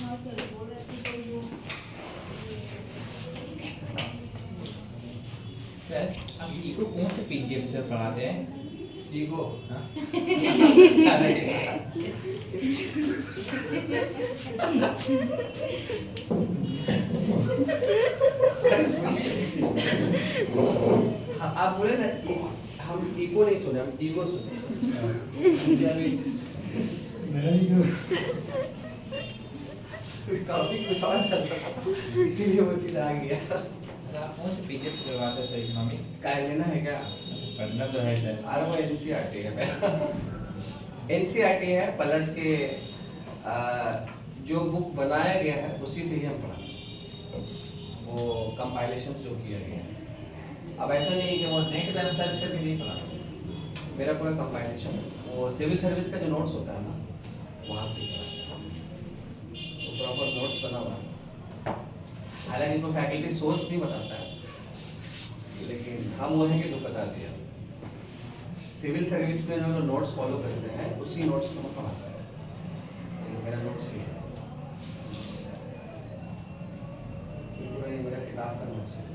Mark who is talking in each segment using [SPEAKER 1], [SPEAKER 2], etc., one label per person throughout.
[SPEAKER 1] अब ईगो कौन से पीडीएफ से पढ़ाते हैं? ईगो हाँ?
[SPEAKER 2] आप बोले ना हम ईगो नहीं सुने, हम ईगो सुने। टॉपिक कुछ और चल रहा, इसीलिए वो चीज आ गया।
[SPEAKER 1] आप कौन से पीडीएफ से करवाते हैं इकोनॉमिक?
[SPEAKER 2] काय लेना है क्या?
[SPEAKER 1] पढ़ना तो है सर।
[SPEAKER 2] अरे वो एनसीईआरटी है मेरा। एनसीईआरटी है प्लस के जो बुक बनाया गया है उसी से ही हम पढ़ा, वो कंपाइलेशन जो किया गया है। अब ऐसा नहीं है कि वो नेट पे सर्च करके नहीं पढ़ा, मेरा पूरा कंपाइलेशन वो सिविल सर्विस का जो नोट्स होता है ना वहाँ से पढ़ा, तो प्रॉपर नोट्स बना हुआ है। हालांकि तो फैकल्टी सोर्स नहीं बताता है, लेकिन हम वो हैं कि जो बता दिया। सिविल सर्विस में जो नोट्स फॉलो करते हैं उसी नोट्स को मैं पढ़ाता है। मेरा नोट्स ये है, पूरा ये मेरा किताब का नोट्स है,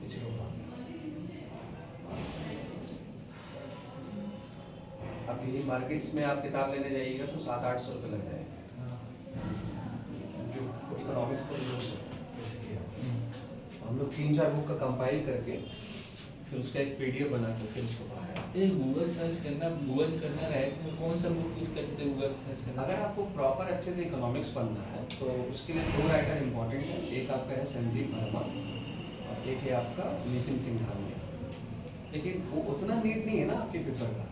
[SPEAKER 2] इसी को अब यही मार्केट्स में आप किताब लेने जाइएगा तो 700-800 रुपये लग जाएगा, जो इकोनॉमिक्स का नोट्स होता है। हम लोग 3-4 बुक का कंपाइल करके फिर उसका एक पीडीएफ बना के फिर उसको पढ़ाया।
[SPEAKER 1] ये गूगल सर्च करना, गूगल करना रहे तो कौन सा बुक यूज करते हैं गूगल सर्च करना?
[SPEAKER 2] अगर आपको प्रॉपर अच्छे से इकोनॉमिक्स पढ़ना है तो उसके लिए 2 राइटर इंपॉर्टेंट है, एक आपका है संजीव वर्मा और एक है आपका नितिन सिंह धामिया। लेकिन वो उतना नीट नहीं है ना आपके पेपर का,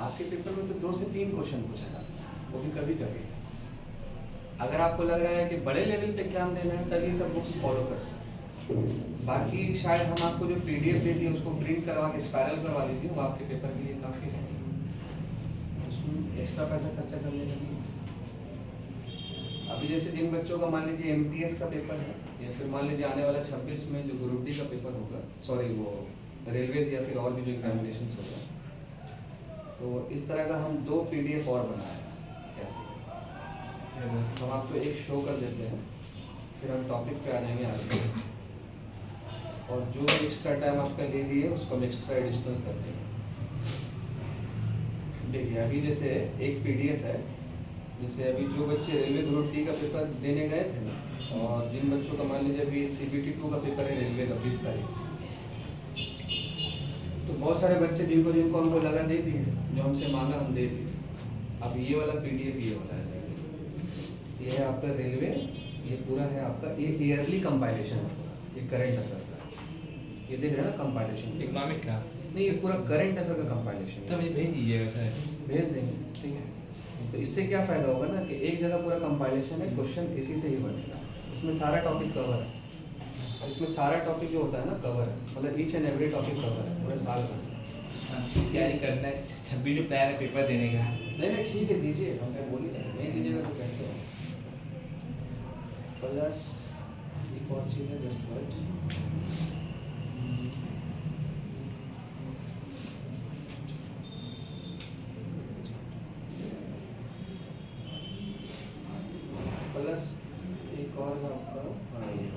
[SPEAKER 2] आपके पेपर में तो 2 से 3 क्वेश्चन पूछा जाता है, वो भी कभी कभी। अगर आपको लग रहा है कि बड़े लेवल पे एग्जाम देना है तब ये सब बुक्स फॉलो कर सकते हैं। बाकी शायद हम आपको जो पीडीएफ दे दिए उसको प्रिंट करवा के स्पायरल करवा लीजिए, वो आपके पेपर के लिए काफ़ी है, उसमें एक्स्ट्रा पैसा खर्चा करने लगी। अभी जैसे जिन बच्चों का मान लीजिए एमटीएस का पेपर है या फिर मान लीजिए आने वाला 26 में जो ग्रुप डी का पेपर होगा, सॉरी वो रेलवेज या फिर और भी जो एग्जामिनेशन होगा, तो इस तरह का हम 2 पीडीएफ और बनाए हैं। कैसे हम आपको एक शो कर देते हैं, फिर हम टॉपिक पे आ जाएंगे आगे, और जो एक्स्ट्रा टाइम आपका ले लिए उसको हम एक्स्ट्रा एडिशनल कर देंगे। देखिए अभी जैसे एक पीडीएफ है, जैसे अभी जो बच्चे रेलवे ग्रुप डी का पेपर देने गए थे ना, और जिन बच्चों का मान लीजिए अभी CBT 2 का पेपर है रेलवे का 20 तारीख, तो बहुत सारे बच्चे जिनको हमको लगा दे दिए, जो हमसे मांगा हम दे दिए। अब ये वाला पीडीएफ ये वाला है, ये है आपका रेलवे, ये पूरा है आपका ये ईयरली कंपाइलेशन है, ये करंट अफेयर का, ये देख रहे हैं ना कंपाइलेशन
[SPEAKER 1] इकोनॉमिक का
[SPEAKER 2] नहीं, ये पूरा करंट अफेयर का कंपाइलेशन
[SPEAKER 1] तो मुझे भेज दीजिएगा सर।
[SPEAKER 2] भेज देंगे, ठीक है। तो इससे क्या फ़ायदा होगा ना कि एक जगह पूरा कंपाइलेशन है, क्वेश्चन इसी से ही बनेगा, इसमें सारा टॉपिक कवर है, इसमें सारा टॉपिक जो होता है ना कवर है, मतलब each and every topic cover है पूरे साल का।
[SPEAKER 1] तैयारी करना है, 26 जो प्लान है पेपर देने का।
[SPEAKER 2] नहीं ठीक है दीजिए, हमने बोली नहीं दीजिएगा तो कैसे हो। प्लस एक और चीज़ है जस्ट वर्ड, प्लस एक और है आपका, हाँ ये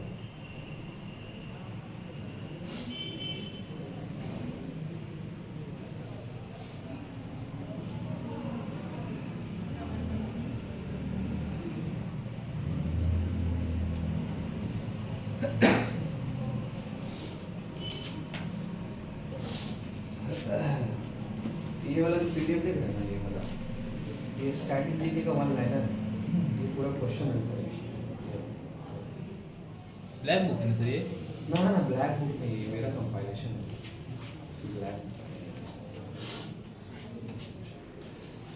[SPEAKER 2] ये वाला जो पीडीएफ देख रहे हैं ना, ये वाला ये स्टैटिक जीके का 1 लाइनर है, ये पूरा क्वेश्चन आंसर है।
[SPEAKER 1] ब्लैक बुक है ना सर ये?
[SPEAKER 2] ना ब्लैक बुक नहीं, ये मेरा कंपाइलेशन है ब्लैक।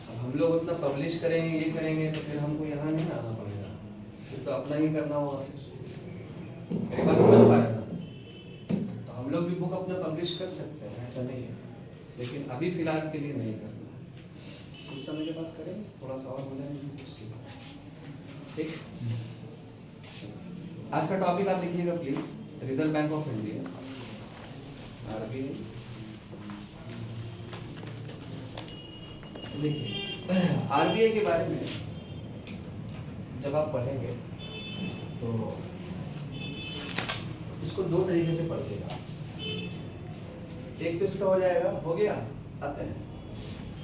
[SPEAKER 2] अब हम लोग उतना पब्लिश करेंगे ये करेंगे तो फिर हमको यहाँ नहीं आना पड़ेगा, फिर तो अपना ही करना होगा, फिर मेरे पास समझ पा रहे ना। तो हम लोग भी बुक अपना पब्लिश कर सकते हैं, ऐसा नहीं है, लेकिन अभी फिलहाल के लिए नहीं करना, कुछ समय के बाद करें, थोड़ा सा और हो जाएगा उसके बाद, ठीक। आज का टॉपिक आप लिखिएगा please, reserve bank of India, RBI. देखिए आरबीआई के बारे में जब आप पढ़ेंगे तो इसको दो तरीके से पढ़िएगा। एक तो इसका हो जाएगा, हो गया, आते हैं।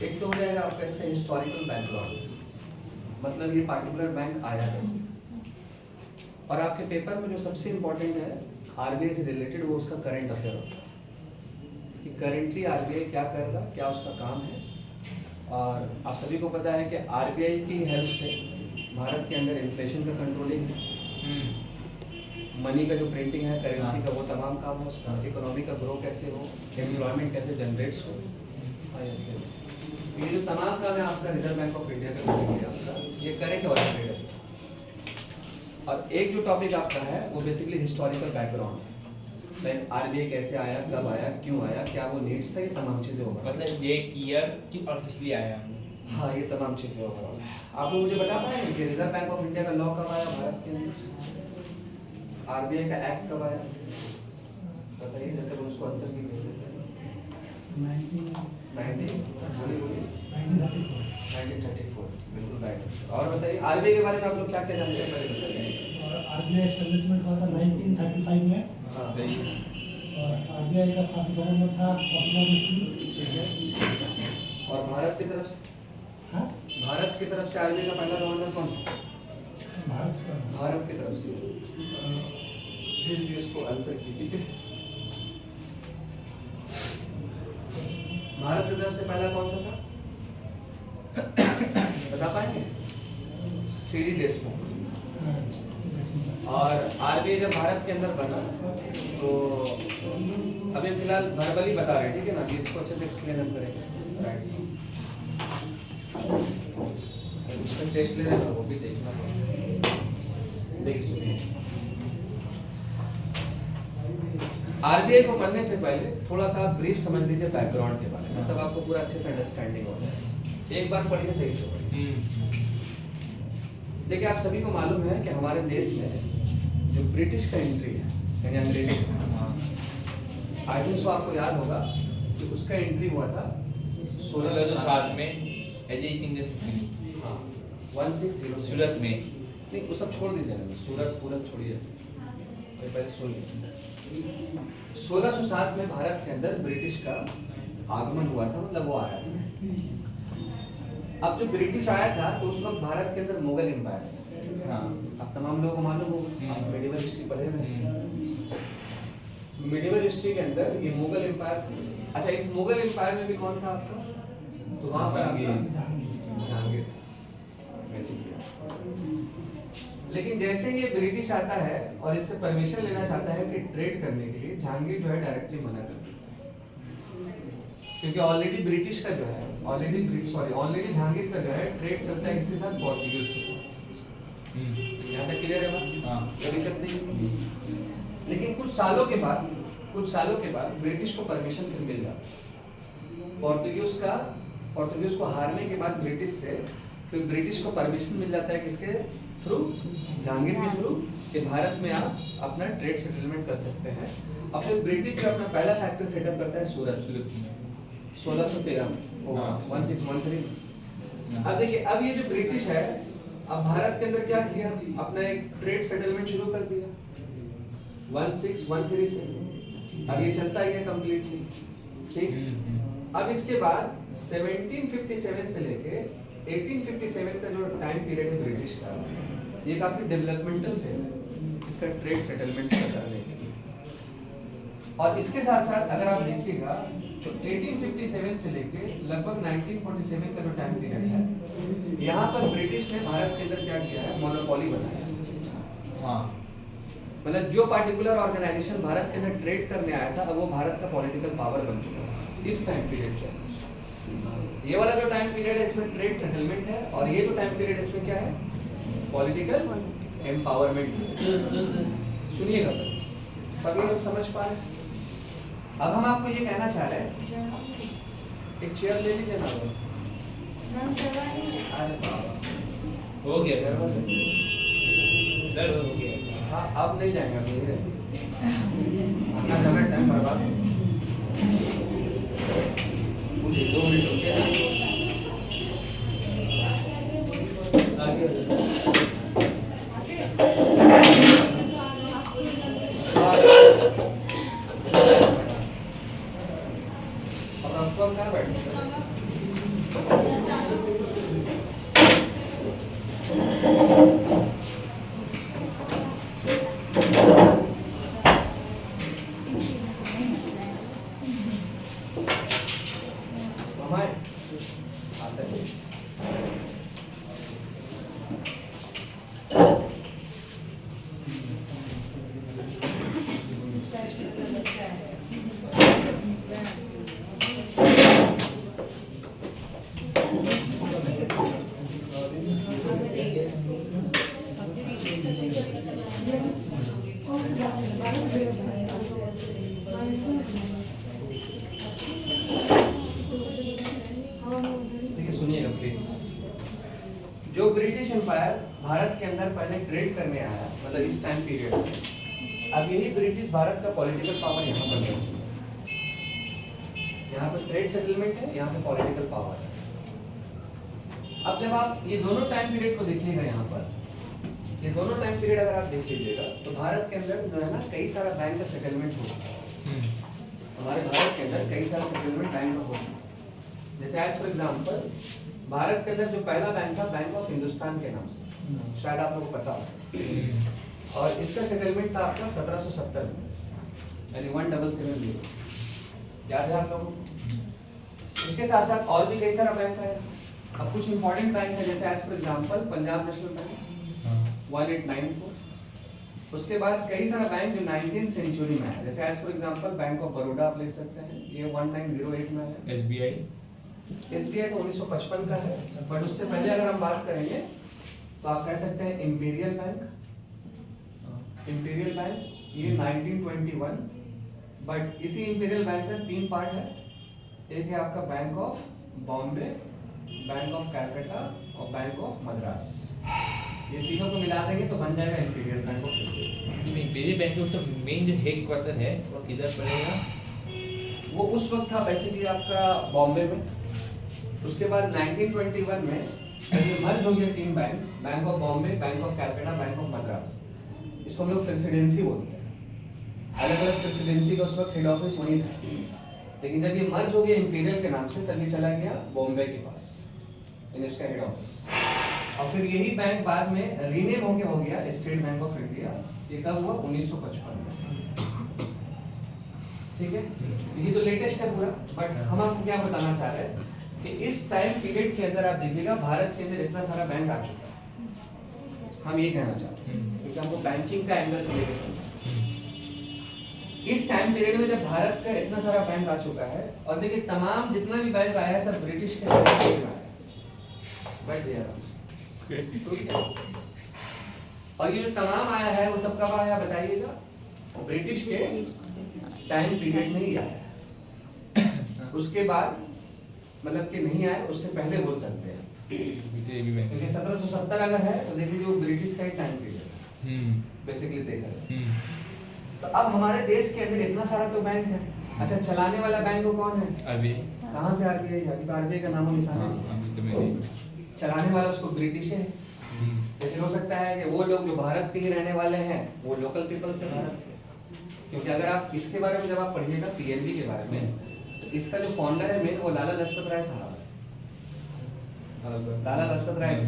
[SPEAKER 2] एक तो हो जाएगा आपका इसका हिस्टोरिकल बैकग्राउंड, मतलब ये पार्टिकुलर बैंक आया कैसे। और आपके पेपर में जो सबसे इम्पोर्टेंट है आरबीआई से रिलेटेड, वो उसका करंट अफेयर होता है कि करेंटली आरबीआई क्या कर रहा, क्या उसका काम है। और आप सभी को पता है कि आरबीआई की हेल्प से भारत के अंदर इन्फ्लेशन का कंट्रोलिंग है, मनी का जो प्रिंटिंग है, करेंसी का, वो तमाम काम है उसका। इकोनॉमी का ग्रो कैसे हो, एम्प्लॉयमेंट कैसे जनरेट्स हो, ये जो तमाम काम है आपका रिजर्व बैंक ऑफ इंडिया का आपका ये करेंट ओरिएंटेड है। और एक जो टॉपिक आपका है वो बेसिकली हिस्टोरिकल बैकग्राउंड है, लाइक आरबीआई कैसे आया, कब आया, क्यों आया, क्या वो नीड्स था, ये तमाम चीजें होगा।
[SPEAKER 1] मतलब ये ईयर की और पिछली आया।
[SPEAKER 2] हाँ, ये तमाम चीजें होगा। आप लोग मुझे बता पाएंगे कि रिजर्व बैंक ऑफ इंडिया का लॉ कब आया भारत के अंदर, आरबीआई का एक्ट कब आया, बताइए, जब तक उसको आंसर की भेज देते हैं। 1934, बिल्कुल राइट। और बताइए आरबीआई के बारे में आप लोग क्या क्या जानते हैं, पहले बताइए।
[SPEAKER 3] आरबीआई एस्टेब्लिशमेंट हुआ था 1935 में।
[SPEAKER 2] हाँ,
[SPEAKER 3] और आरबीआई का फर्स्ट गवर्नर था ऑस्मान मिस्री।
[SPEAKER 2] ठीक है। और भारत की तरफ से,
[SPEAKER 3] हाँ,
[SPEAKER 2] भारत की तरफ से आरबीआई का पहला गवर्नर कौन था? भारत की तरफ से प्लीज इसको आंसर कीजिए। भारत की तरफ से पहला कौन सा था, बता पाएंगे? सीडी देशमुख। और आरबीआई जब भारत के अंदर बना तो अभी फिलहाल वर्बली बता रहे हैं, ठीक है ना, अभी इसको अच्छे से एक्सप्लेन हम करेंगे। राइट, उसका टेस्ट ले रहे हैं, वो भी देखना पड़ेगा। देखिए सुनिए, आरबीआई को पढ़ने से पहले थोड़ा सा ब्रीफ समझ लीजिए बैकग्राउंड के बारे में, तब आपको पूरा अच्छे से अंडरस्टैंडिंग हो जाए। एक बार पढ़िए, सही से पढ़िए। देखिए, आप सभी को मालूम है कि हमारे देश में जो ब्रिटिश का एंट्री है, यानी अंग्रेजी, आई थिंक सो आपको याद होगा कि उसका एंट्री हुआ था
[SPEAKER 1] 1607 में अजय सिंह।
[SPEAKER 2] हाँ, 1606
[SPEAKER 1] सूरत में।
[SPEAKER 2] नहीं, वो सब छोड़ दीजिए ना, सूरत छोड़िए, पहले सुनिए। 1607 में भारत के अंदर ब्रिटिश का आगमन हुआ था, मतलब वो आया था। अब जो ब्रिटिश आया था तो उस वक्त भारत के अंदर मुगल एम्पायर था।
[SPEAKER 1] हाँ,
[SPEAKER 2] अब तमाम लोगों को मालूम होगा, आप मेडिवल हिस्ट्री पढ़े हैं। मेडिवल हिस्ट्री के अंदर ये मुगल एम्पायर था। अच्छा, इस मुगल एम्पायर में भी कौन था आपका, तो वहां पर जहांगीर बेसिकली। लेकिन जैसे ये ब्रिटिश आता है और इससे परमिशन लेना चाहता है कि ट्रेड करने के लिए, जहांगीर जो है डायरेक्टली मना कर देता है, क्योंकि ऑलरेडी ब्रिटिश का जो है, ऑलरेडी जहांगीर का जो है ट्रेड चलता है किसके साथ, पोर्टुगीज के साथ। यहाँ तक क्लियर है बात?
[SPEAKER 1] हाँ।
[SPEAKER 2] कोई दिक्कत नहीं। लेकिन कुछ सालों के बाद ब्रिटिश को परमिशन फिर मिल जाता, पोर्टुगीज को हारने के बाद ब्रिटिश से फिर ब्रिटिश को परमिशन मिल जाता है किसके थ्रू, जहांगीर के थ्रू, कि भारत में आप अपना ट्रेड सेटलमेंट कर सकते हैं। और फिर ब्रिटिश जो अपना पहला फैक्ट्री सेटअप करता है सूरत 1613 में, 1613। अब देखिए, अब ये जो ब्रिटिश है, अब भारत के अंदर क्या किया, अपना एक ट्रेड सेटलमेंट शुरू कर दिया 1613 से। अब ये चलता ही है कंप्लीटली, ठीक। अब इसके बाद 1757 से लेके 1857 का जो टाइम पीरियड है ब्रिटिश का, ये काफी डेवलपमेंटल फेज है इसका ट्रेड सेटलमेंट्स का करने के लिए। और इसके साथ साथ अगर आप देखिएगा तो 1857 से लेके लगभग 1947 का जो टाइम पीरियड है, यहाँ पर ब्रिटिश ने भारत के अंदर क्या किया है, मोनोपोली बनाया।
[SPEAKER 1] हाँ,
[SPEAKER 2] मतलब जो पार्टिकुलर ऑर्गेनाइजेशन भारत के अंदर ट्रेड करने आया था, अब वो भारत का पॉलिटिकल पावर बन चुका है इस टाइम पीरियड के। ये वाला जो टाइम पीरियड है इसमें ट्रेड सेटलमेंट है, और ये जो टाइम पीरियड है इसमें क्या है, पॉलिटिकल एम्पावरमेंट। सुनिएगा, सभी लोग समझ पा रहे हैं? अब हम आपको ये कहना चाह रहे हैं, एक चेयर ले लीजिए ना,
[SPEAKER 1] हो गया सर, हो गया।
[SPEAKER 2] हाँ, अब नहीं जाएंगे, अभी अपना ज़्यादा टाइम बर्बाद मुझे 2 मिनट रुकिए। और राष्ट्रवाद कहाँ बैठे? हमारे आते हैं। देखिए सुनिएगा प्लीज। जो ब्रिटिश एम्पायर भारत के अंदर पहले ट्रेड करने आया, मतलब इस टाइम पीरियड में, अब यही ब्रिटिश भारत का पॉलिटिकल पावर यहाँ पर है। यहाँ पर ट्रेड सेटलमेंट है, यहाँ पे पॉलिटिकल पावर है। अब जब आप ये दोनों टाइम पीरियड को देखिएगा, यहाँ पर ये दोनों टाइम पीरियड अगर आप देख लीजिएगा तो भारत के अंदर जो है ना कई सारा बैंक का सेटलमेंट हो चुका है। हमारे भारत के अंदर कई सारा सेटलमेंट बैंक का हो चुका है। जैसे एज फॉर एग्जांपल भारत के अंदर जो पहला बैंक था, बैंक ऑफ हिंदुस्तान के नाम से, शायद आप लोगों को पता हो। और इसका सेटलमेंट था आपका 1770 में, यानी 1770। याद है आप लोगों को? इसके साथ साथ और भी कई सारा बैंक है। अब कुछ इंपॉर्टेंट बैंक है, जैसे as for example Punjab National Bank 1894। उसके बाद कई सारा बैंक जो 19th सेंचुरी में है, जैसे as for example Bank of Baroda आप ले सकते हैं, ये 1908 में है। एसबीआई तो 1955 का है, बट उससे पहले अगर हम बात करेंगे तो आप कह सकते हैं इंपीरियल बैंक। इंपीरियल बैंक ये 1921, बट इसी इंपीरियल बैंक का 3 पार्ट है। एक है आपका bank of Bombay, bank of Calcutta और बैंक ऑफ मद्रास। ये तीनों को मिला देंगे तो बन जाएगा imperial bank of India.
[SPEAKER 1] Imperial bank उसका मेन जो हेड क्वार्टर है वो किधर पड़ेगा?
[SPEAKER 2] वो उस वक्त था बेसिकली आपका बॉम्बे में। उसके बाद 1921 में ये मर्ज हो गया 3 bank, bank of Bombay, bank of Calcutta, bank of Madras. इसको हम लोग प्रेसिडेंसी बोलते हैं। अलग अलग प्रेसिडेंसी का उस वक्त हेड ऑफिस वहीं था, लेकिन जब ये मर्ज हो गया इंपीरियल के नाम से तब ये चला गया बॉम्बे के पास, यानी उसका हेड ऑफिस। और फिर यही बैंक बाद में रीनेम हो गया स्टेट बैंक ऑफ इंडिया। ये कब हुआ? 1955 में। ठीक है, ये तो लेटेस्ट है पूरा। बट हम आपको क्या बताना चाह रहे हैं कि इस टाइम पीरियड के अंदर आप देखिएगा भारत के अंदर इतना सारा बैंक आ चुका है। हम ये कहना चाहते हैं क्योंकि हमको बैंकिंग का एंगल से लेकर चलना है। इस टाइम पीरियड में जब भारत का इतना सारा बैंक आ चुका है, और देखिए तमाम जितना भी बैंक आया है सब ब्रिटिश के टाइम में आया है। बैठ गया और ये जो तमाम आया है वो सब कब आया बताइएगा? ब्रिटिश के टाइम पीरियड में ही आया। उसके बाद मतलब कि नहीं आया, उससे पहले बोल सकते हैं, क्योंकि 1770 अगर है तो देखिए जो ब्रिटिश का ही टाइम पीरियड है बेसिकली देखा जाए। तो अब हमारे देश के अंदर इतना सारा तो बैंक है। अच्छा, चलाने वाला बैंक को कौन है?
[SPEAKER 1] आरबीआई।
[SPEAKER 2] कहाँ से आरबीआई? अभी तो आरबीआई का नामो निशान है। चलाने वाला उसको ब्रिटिश है। लेकिन हो सकता है कि वो लोग जो भारत के ही रहने वाले हैं वो लोकल पीपल से भारत के, क्योंकि अगर आप इसके बारे में जब आप पढ़िएगा पीएनबी के बारे में, तो इसका जो फाउंडर है मेन वो लाला लजपत राय साहब है। लाला लजपत राय जी,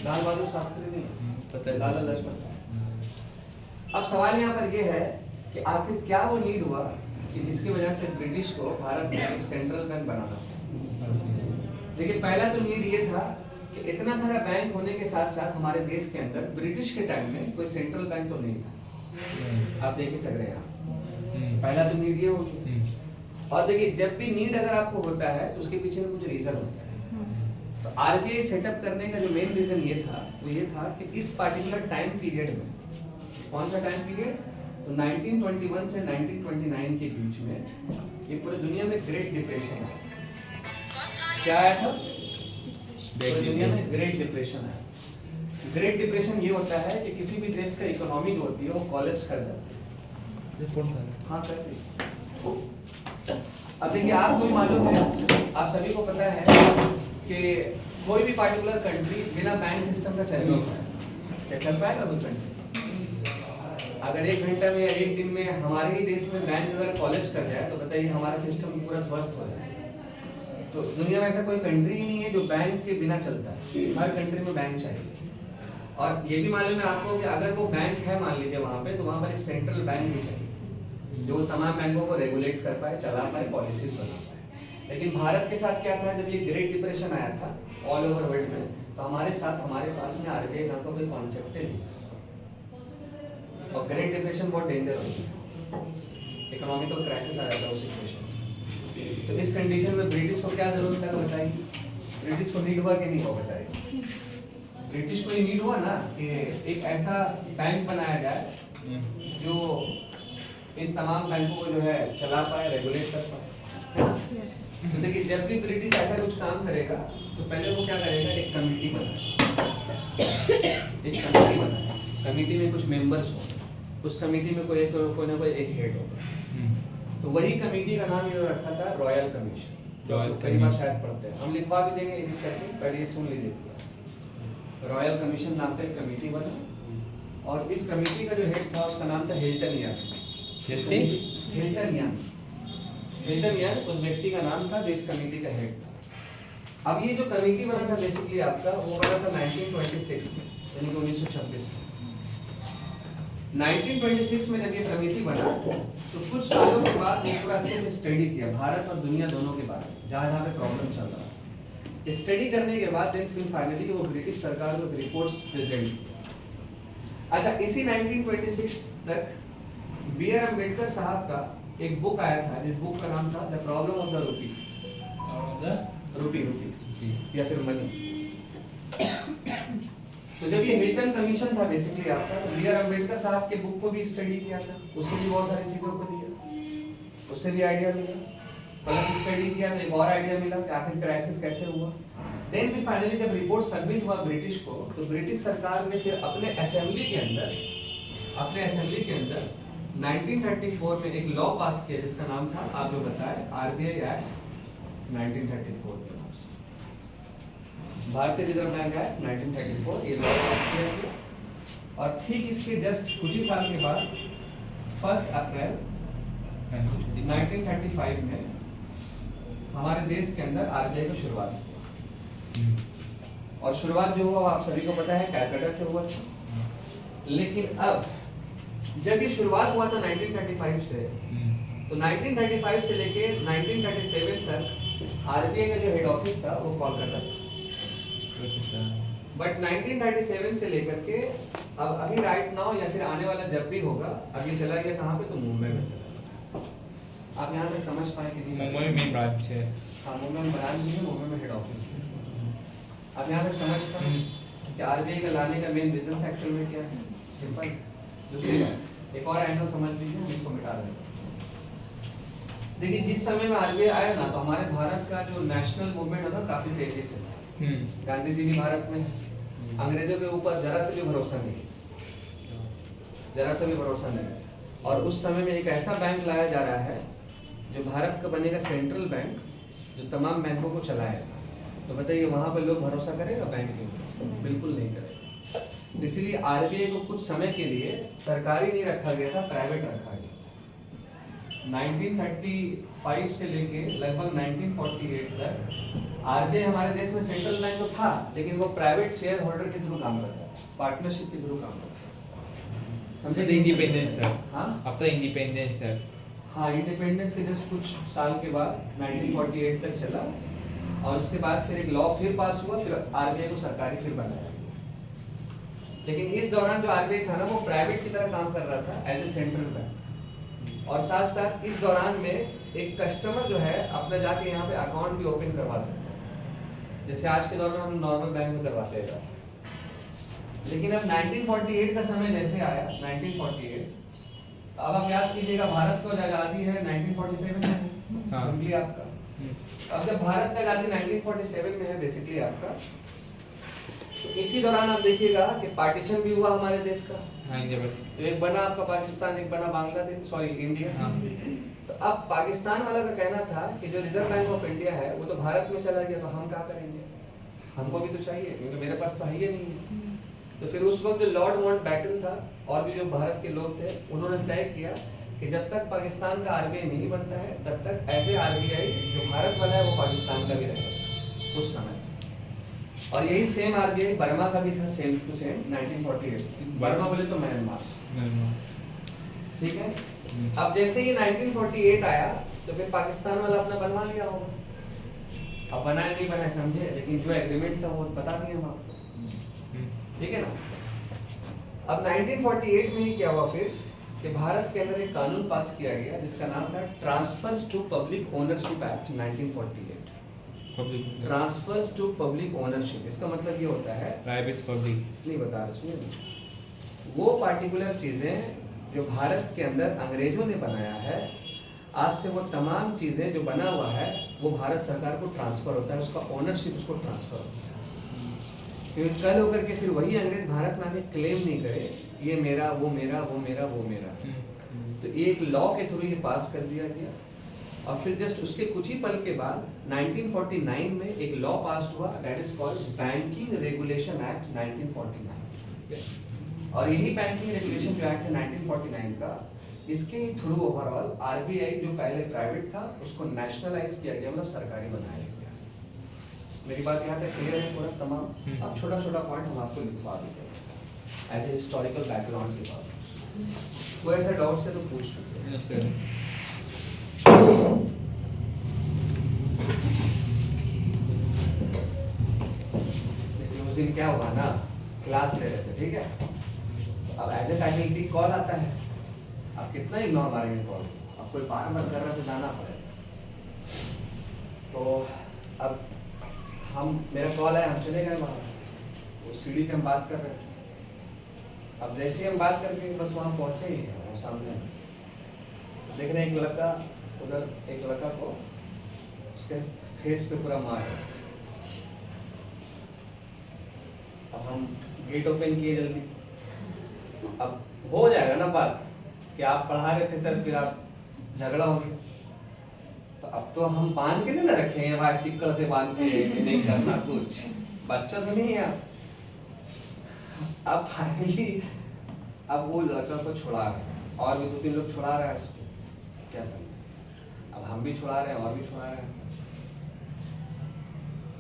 [SPEAKER 2] लाल बहादुर शास्त्री नहीं, पता है लाला लजपत राय। अब सवाल यहाँ पर ये है कि आखिर क्या वो नीड हुआ कि जिसकी वजह से ब्रिटिश को भारत में एक सेंट्रल बैंक बनाना। देखिए पहला तो नीड ये था कि इतना सारा बैंक होने के साथ साथ हमारे देश के अंदर ब्रिटिश के टाइम में कोई सेंट्रल बैंक तो नहीं था। आप देख ही सक रहे हैं, पहला तो नीड ये होगी। और देखिए जब भी नीड अगर आपको होता है तो उसके पीछे कुछ रीजन होता है। तो आरबीआई सेटअप करने का जो मेन रीजन ये था वो ये था कि इस पार्टिकुलर टाइम पीरियड में, कौन सा टाइम पीरियड? तो 1921 से 1929 के बीच में ये पूरी दुनिया में ग्रेट डिप्रेशन है। क्या आया था? पूरी दुनिया में ग्रेट डिप्रेशन है। ग्रेट डिप्रेशन ये होता है कि किसी भी देश का इकोनॉमी जो होती है वो कोलैप्स कर जाती है। हाँ करती है। अब देखिए आपको भी मालूम है, आप सभी को पता है कि कोई भी पार्टिकुलर कंट्री बिना बैंक सिस्टम का चल नहीं पाएगा। क्या चल पाएगा कोई कंट्री? अगर 1 घंटा में या 1 दिन में हमारे ही देश में बैंक अगर कॉलेज कर जाए तो बताइए हमारा सिस्टम पूरा ध्वस्त हो जाए। तो दुनिया में ऐसा कोई कंट्री ही नहीं है जो बैंक के बिना चलता है। हर कंट्री में बैंक चाहिए। और ये भी मालूम है आपको कि अगर वो बैंक है मान लीजिए वहाँ पे, तो वहाँ पर एक सेंट्रल बैंक भी चाहिए जो तमाम बैंकों को रेगुलेट कर पाए, चला पाए, पॉलिसीज बना पाए। लेकिन भारत के साथ क्या था, जब ये ग्रेट डिप्रेशन आया था ऑल ओवर वर्ल्ड में, तो हमारे साथ हमारे पास में आरबीआई नाम का कोई कॉन्सेप्ट ही नहीं। और ग्रेट डिप्रेशन बहुत डेंजर होती है, इकोनॉमिकल क्राइसिस आ जाता है उस सिचुएशन। तो इस कंडीशन में ब्रिटिश को क्या जरूरत है बताइए? ब्रिटिश को नीड हुआ कि नहीं हुआ बताइए? ब्रिटिश को ये नीड हुआ ना कि एक ऐसा बैंक बनाया जाए जो इन तमाम बैंकों को जो है चला पाए, रेगुलेट कर पाए। तो देखिए जब भी ब्रिटिश ऐसा कुछ काम करेगा तो पहले वो क्या करेगा, एक कमेटी बनाए, कमेटी में कुछ मेंबर्स हो, उस कमेटी में कोई ना कोई एक हेड होगा। तो वही कमेटी का नाम ये रखा था रॉयल कमीशन। कई बार शायद पढ़ते हैं, हम लिखवा भी देंगे एडिट करके, पढ़िए सुन लीजिए। रॉयल कमीशन नाम का एक कमेटी बना और इस कमेटी का जो हेड था उसका नाम था हिल्टन यंग उस व्यक्ति का नाम था जो इस कमेटी का हेड था। अब ये जो कमेटी बना था बेसिकली आपका वो बना था 1926 में, यानी कि 1926 में। 1926 में जब ये कमेटी बना तो कुछ सालों के बाद ये पूरा अच्छे से स्टडी किया भारत और दुनिया दोनों के बारे में, जहाँ जहाँ पे प्रॉब्लम चल रहा है। स्टडी करने के बाद देन फिर फाइनली वो ब्रिटिश सरकार को रिपोर्ट्स प्रेजेंट किया। अच्छा, इसी 1926 तक B.R. अम्बेडकर साहब का एक बुक आया था जिस बुक का नाम था the problem of the rupee या फिर मनी। तो जब ये हिल्टन कमीशन था बेसिकली आपका, तो B.R. अम्बेडकर साहब के बुक को भी स्टडी किया था, उससे भी बहुत सारी चीजों को लिया, उससे भी आइडिया मिला। प्लस स्टडी किया तो एक और आइडिया मिला कि आखिर क्राइसिस कैसे हुआ। देन भी फाइनली जब रिपोर्ट सबमिट हुआ ब्रिटिश को, तो ब्रिटिश सरकार ने फिर अपने असेंबली के अंदर 1934 में एक लॉ पास किया जिसका नाम था, आप जो बताए, RBI एक्ट 1934 के नाम से, भारतीय रिजर्व बैंक एक्ट 1934। ये लॉ पास किया गया और ठीक इसके जस्ट कुछ ही साल के बाद 1 अप्रैल 1935 में हमारे देश के अंदर RBI की शुरुआत हुई। और शुरुआत जो हुआ आप सभी को पता है कैलकाटा से हुआ था। लेकिन अब जब ये शुरुआत हुआ था 1935 से, तो 1935 से लेके 1937 तक RBI का जो हेड ऑफिस था वो कोलकाता था। बट 1937 से लेकर के अब अभी राइट नाउ या फिर आने वाला जब भी होगा, अब ये चला गया कहाँ पे, तो मुंबई में चला गया। आप यहाँ तक समझ पाए कि नहीं?
[SPEAKER 1] मुंबई में ब्रांच है।
[SPEAKER 2] हाँ, मुंबई में ब्रांच नहीं है, मुंबई में हेड ऑफिस है। आप यहाँ तक समझ पाए कि RBI का लाने का मेन बिजनेस एक्चुअल में क्या है? सिंपल। दूसरी बात, एक और एंगल समझ लीजिए, हम इसको मिटा देंगे। देखिए जिस समय में RBI आया ना, तो हमारे भारत का जो नेशनल मूवमेंट है ना काफी तेजी से था। गांधी जी भी भारत में, अंग्रेजों के ऊपर जरा से भी भरोसा नहीं, जरा से भी भरोसा नहीं। और उस समय में एक ऐसा बैंक लाया जा रहा है जो भारत का बनेगा सेंट्रल बैंक, जो तमाम बैंकों को चलाएगा। तो बताइए वहां पर लोग भरोसा करेगा बैंक के ऊपर? बिल्कुल नहीं करेगा। इसीलिए RBI को कुछ समय के लिए सरकारी नहीं रखा गया था, प्राइवेट रखा गया। 1935 से लेके लगभग 1948 तक RBI हमारे देश में सेंट्रल बैंक तो था, लेकिन वो प्राइवेट शेयर होल्डर के थ्रू काम करता है, पार्टनरशिप के थ्रू काम करता है। समझे?
[SPEAKER 1] इंडिपेंडेंस था।
[SPEAKER 2] हाँ,
[SPEAKER 1] आफ्टर इंडिपेंडेंस था।
[SPEAKER 2] हाँ, इंडिपेंडेंस के जस्ट कुछ साल के बाद 1948 तक चला और उसके बाद फिर एक लॉ फिर पास हुआ, फिर RBI को सरकारी फिर बनाया। लेकिन इस दौरान जो RBI था ना, वो प्राइवेट की तरह काम कर रहा था एज ए सेंट्रल बैंक। और साथ साथ इस दौरान में एक कस्टमर जो है अपना जाके यहाँ पे अकाउंट भी ओपन करवा सकता है, जैसे आज के दौर में हम नॉर्मल बैंक में करवाते हैं। लेकिन अब 1948 का समय जैसे आया 1948, तो अब आप याद कीजिएगा भारत को आज़ादी है 1947 में।
[SPEAKER 1] हाँ।
[SPEAKER 2] सिंपली आपका अब जब भारत का आज़ादी 1947 में है बेसिकली आपका, तो इसी दौरान आप देखिएगा कि पार्टीशन भी हुआ हमारे देश का।
[SPEAKER 1] हाँ, इंडिया पर।
[SPEAKER 2] तो एक बना आपका पाकिस्तान, एक बना बांग्लादेश, सॉरी इंडिया।
[SPEAKER 1] हाँ।
[SPEAKER 2] तो अब पाकिस्तान वाला का कहना था कि जो रिजर्व बैंक ऑफ इंडिया है वो तो भारत में चला गया, तो हम क्या करेंगे? हमको भी तो चाहिए, क्योंकि मेरे पास तो है ही नहीं है। तो फिर उस वक्त जो लॉर्ड माउंटबैटन था और भी जो भारत के लोग थे, उन्होंने तय किया कि जब तक पाकिस्तान का आरबीआई नहीं बनता है तब तक ऐसे आरबीआई जो भारत वाला है वो पाकिस्तान का भी रहेगा उस समय। और यही सेम आरबीआई बर्मा का भी था, सेम टू सेम 1948। बर्मा बोले तो म्यांमार, ठीक है। अब जैसे ही 1948 आया तो फिर पाकिस्तान वाला अपना बनवा लिया होगा। अब बनाया नहीं बनाया समझे, लेकिन जो एग्रीमेंट था वो बता दिए हम आपको, ठीक है ना। अब 1948 में ही क्या हुआ फिर कि भारत के अंदर एक कानून पास किया गया जिसका नाम था transfers to public ownership act 1948। Transfers to public ownership, इसका मतलब ये होता है
[SPEAKER 1] प्राइवेट पब्लिक
[SPEAKER 2] नहीं बता रहे, सुनिए। वो पार्टिकुलर चीजें जो भारत के अंदर अंग्रेजों ने बनाया है, आज से वो तमाम चीजें जो बना हुआ है वो भारत सरकार को ट्रांसफर होता है, उसका ओनरशिप उसको ट्रांसफर होता है। क्योंकि कल होकर के फिर वही अंग्रेज भारत में आके क्लेम नहीं करे ये मेरा वो मेरा वो मेरा वो मेरा। तो एक लॉ के थ्रू ये पास कर दिया गया। और फिर जस्ट उसके कुछ ही पल के बाद 1949 में एक लॉ पास हुआ, that is called banking regulation act 1949। और यही बैंकिंग रेगुलेशन जो एक्ट है 1949 का, इसके थ्रू ओवरऑल आरबीआई जो पहले प्राइवेट था उसको नेशनलाइज किया गया, मतलब सरकारी बनाया गया। मेरी बात यहाँ तक क्लियर है पूरा तमाम। अब छोटा छोटा पॉइंट हम आपको लिखवा देंगे एज ए हिस्टोरिकल बैकग्राउंड के बाद। कोई ऐसा डाउट से तो पूछ लीजिए। लेकिन उस दिन क्या हुआ ना, क्लास ले रहे थे, ठीक है। अब एज ए फैकल्टी कॉल आता है, आप कितना इग्नोर मारेंगे कॉल, अब कोई बार बार कर रहा है तो जाना पड़ेगा। तो अब हम मेरा कॉल आया, हम चले गए बाहर, वो सीढ़ी पे हम बात कर रहे थे। अब जैसे ही हम बात करके बस वहाँ पहुँचे ही हैं, वो सामने देख रहे हैं एक लड़का उधर, एक लड़का को उसके फेस पे पूरा मार है। अब हम गेट ओपन किए जल्दी, अब हो जाएगा ना बात कि आप पढ़ा रहे थे सर, फिर आप झगड़ा हो गया, तो अब तो हम बांध के नहीं ना रखेंगे भाई, सिक्कड़ से बांध के कि नहीं करना कुछ, बच्चा तो नहीं है आप। अब फाइनली अब वो लड़का को छुड़ा रहे हैं और भी 2-3 लोग छुड़ा रहे हैं उसको, क्या समझे। अब हम भी छुड़ा रहे हैं और भी छुड़ा रहे हैं,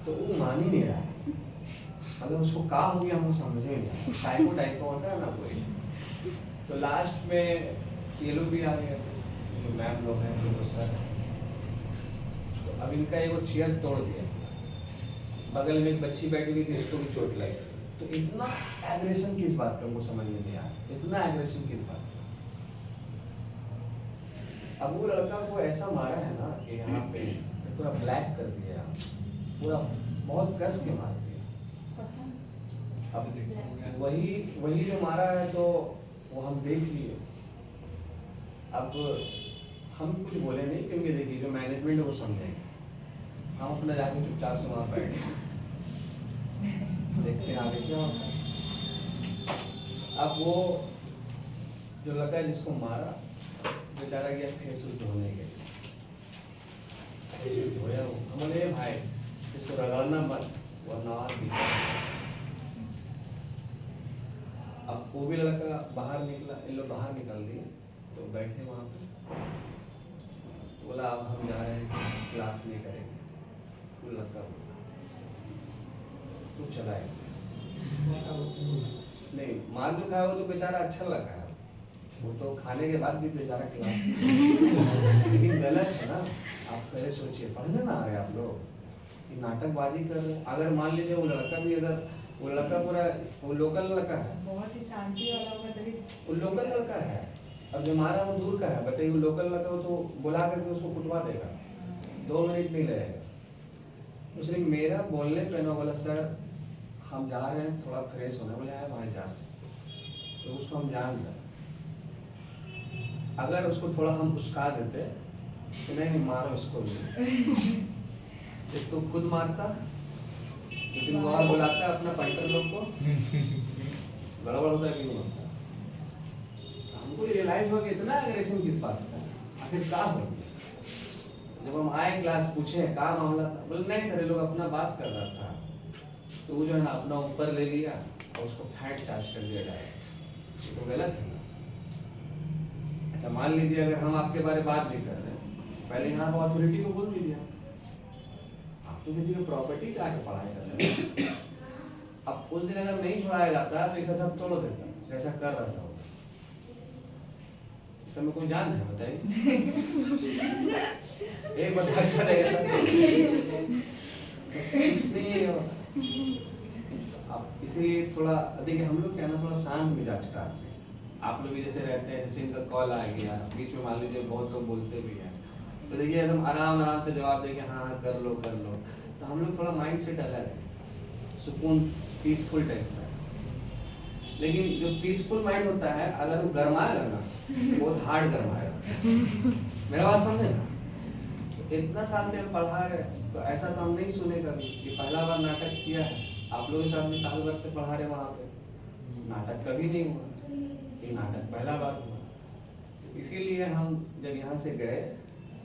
[SPEAKER 2] तो वो मान ही नहीं रहा है, मतलब उसको क्या हो गया हमको समझ में नहीं, साइको टाइप का होता है ना कोई। तो लास्ट में ये लोग भी आ गए, जो मैम लोग हैं, जो सर हैं। तो अब इनका एक चेयर तोड़ दिया, बगल में एक बच्ची बैठी हुई थी, उसको भी चोट लगी। तो इतना एग्रेशन किस बात का, वो समझ में नहीं आया, इतना एग्रेशन किस बात का। अब वो लड़का को ऐसा मारा है ना कि यहाँ पे पूरा ब्लैक कर दिया, पूरा बहुत कस के मार दिया। अब वही जो मारा है तो वो हम देख लिए। अब हम कुछ बोले नहीं, क्योंकि देखिए जो मैनेजमेंट है वो समझेंगे, हम अपना जाके चुपचाप से वहाँ बैठे देखते हैं आगे क्या होता है। अब वो जो लड़का है जिसको मारा, बेचारा गया फेस धोने के लिए, फेस धोया वो, हम बोले भाई इसको रगड़ना मत वरना आप भी। अब वो भी लड़का बाहर निकला, इन लोग बाहर निकल दिए, तो बैठे वहाँ पे, तो बोला अब हम जा रहे हैं, क्लास नहीं करेंगे। वो लड़का तो चला नहीं, मार जो खाया वो तो बेचारा अच्छा लगा है, वो तो खाने के बाद भी बेचारा क्लास लेकिन गलत है ना। आप पहले सोचिए, पढ़ने ना आ रहे आप लोग, नाटकबाजी कर रहे। अगर मान लीजिए वो लड़का भी, अगर वो लड़का पूरा वो लोकल लड़का है, बहुत ही शांति वाला होगा, तभी वो लोकल लड़का है। अब जो मारा वो दूर का है, बताइए वो लोकल लड़का हो तो बुला करके उसको कुटवा देगा, 2 मिनट नहीं लगेगा। उसने मेरा बोलने पे ना बोला सर हम जा रहे हैं थोड़ा फ्रेश होने, बोले आए भाई जा, तो उसको हम जान रहे। अगर उसको थोड़ा हम उसका देते तो नहीं मारो इसको भी, एक तो खुद मारता, लेकिन वो और बुलाता अपना पार्टनर लोग को, गड़बड़ होता है कि नहीं होता। हमको रियलाइज हो गया इतना एग्रेशन किस बात का, आखिर क्या हो गया। जब हम आए क्लास पूछे क्या मामला था, बोले नहीं सर ये लोग अपना बात कर रहा था, तो वो जो है ना अपना ऊपर ले लिया और उसको फैट चार्ज कर दिया डायरेक्ट, तो गलत है ना। अच्छा मान लीजिए अगर हम आपके बारे में बात भी कर रहे हैं, पहले यहाँ पर अथॉरिटी को बोल दीजिए, आप तो किसी की प्रॉपर्टी जाके पढ़ाई कर रहे हैं। अब उस दिन अगर नहीं छुड़ाया जाता तो ऐसा सब तोड़ देता, जैसा कर रहा था वो। इस समय कोई जान है बताइए? एक बता देगा इसलिए अब इसीलिए थोड़ा देखिए हम लोग क्या ना थोड़ा शांत मिजाज का आदमी। आप लोग भी जैसे रहते हैं, जैसे इनका कॉल आ गया बीच में, मान लीजिए बहुत लोग बोलते भी हैं, तो देखिए एकदम आराम आराम से जवाब देंगे हाँ हाँ कर लो कर लो। तो हम लोग थोड़ा माइंड सेट अलग है, सुकून पीसफुल टाइप का है। लेकिन जो पीसफुल माइंड होता है अगर वो गरमाएगा ना बहुत हार्ड गरमाएगा। मेरा बात समझे ना? तो इतना साल से हम पढ़ा रहे तो ऐसा तो हम नहीं सुने कभी कि पहला बार नाटक किया है। आप लोगों के साथ भी साल भर से पढ़ा रहे वहाँ पे, नाटक कभी नहीं हुआ, ये नाटक पहला बार हुआ। तो इसीलिए हम जब यहाँ से गए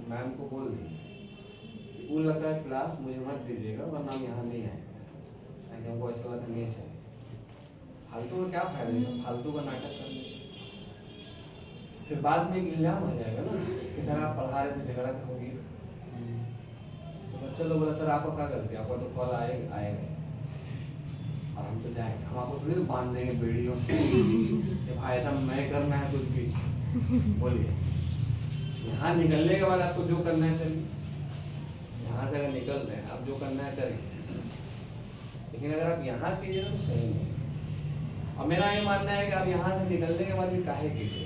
[SPEAKER 2] मैम को बोल दिए वो लगा क्लास मुझे मत दीजिएगा वरना हम यहाँ नहीं आएंगे, हमको ऐसा लगा नहीं चाहिए। फालतू का क्या फायदा है सब फालतू का नाटक करने से? फिर बाद में इल्जाम आ जाएगा ना कि सर आप पढ़ा रहे थे झगड़ा होगी। तो बच्चा लोग बोला सर आपका क्या गलती, आपका तो कॉल आएगा और हम तो जाएंगे, हम आपको थोड़ी बांध देंगे बेड़ियों से कि भाई था मैं करना है कुछ भी। बोलिए यहाँ निकलने के बाद आपको जो करना है करिए, यहाँ से अगर निकल रहे हैं आप जो करना है करिए, लेकिन अगर आप यहाँ कीजिए तो सही नहीं। और मेरा ये मानना है कि आप यहाँ से निकलने के बाद भी काहे कीजिए,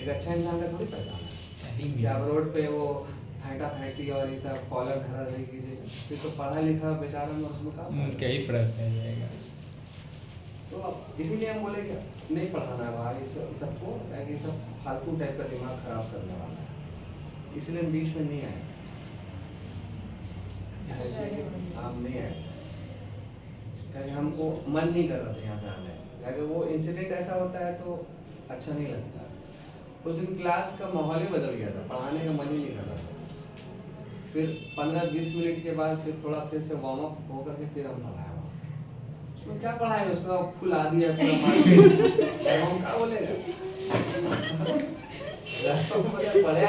[SPEAKER 2] एक अच्छा इंसान का थोड़ी पहचान है कि आप रोड पे वो फैंटा फैंटी और ये सब कॉलर धरा नहीं कीजिए, फिर तो पढ़ा लिखा बेचारा में उसमें काम
[SPEAKER 1] क्या ही फर्क पड़ जाएगा।
[SPEAKER 2] तो अब इसीलिए हम बोले कि नहीं पढ़ाना है भाई सबको, ये सब फालतू टाइप का दिमाग खराब करने वाला है, इसलिए हम बीच में नहीं आए, हम नहीं आए क्योंकि हमको मन नहीं कर रहा था यहाँ पे आने, क्योंकि वो इंसिडेंट ऐसा होता है तो अच्छा नहीं लगता। उस दिन क्लास का माहौल ही बदल गया था, पढ़ाने का मन ही नहीं कर रहा था। फिर 15-20 मिनट के बाद फिर थोड़ा फिर से वार्म अप होकर के फिर हम पढ़ाया वहाँ। उसमें क्या पढ़ाएंगे, उसका फुला दिया पूरा मार हम क्या बोलेगा पढ़े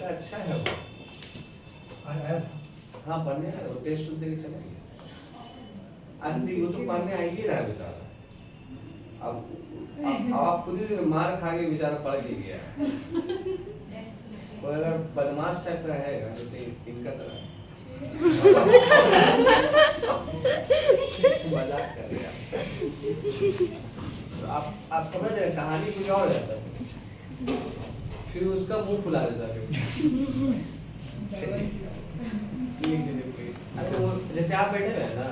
[SPEAKER 2] अच्छा है वो
[SPEAKER 3] आया था।
[SPEAKER 2] हाँ पढ़ने आया वो टेस्ट सुनते ही चला गया। अरे देखिए वो तो पढ़ने आ ही रहा है बेचारा। अब आप खुद ही मार खा के बेचारा पढ़ के गया है। वो अगर बदमाश टाइप का रहेगा जैसे इनका तरह मजाक कर रहे हैं तो आप समझ रहे कहानी कुछ और रहता है, फिर उसका मुंह फुला देता है। अच्छा वो जैसे आप बैठे हुए हैं ना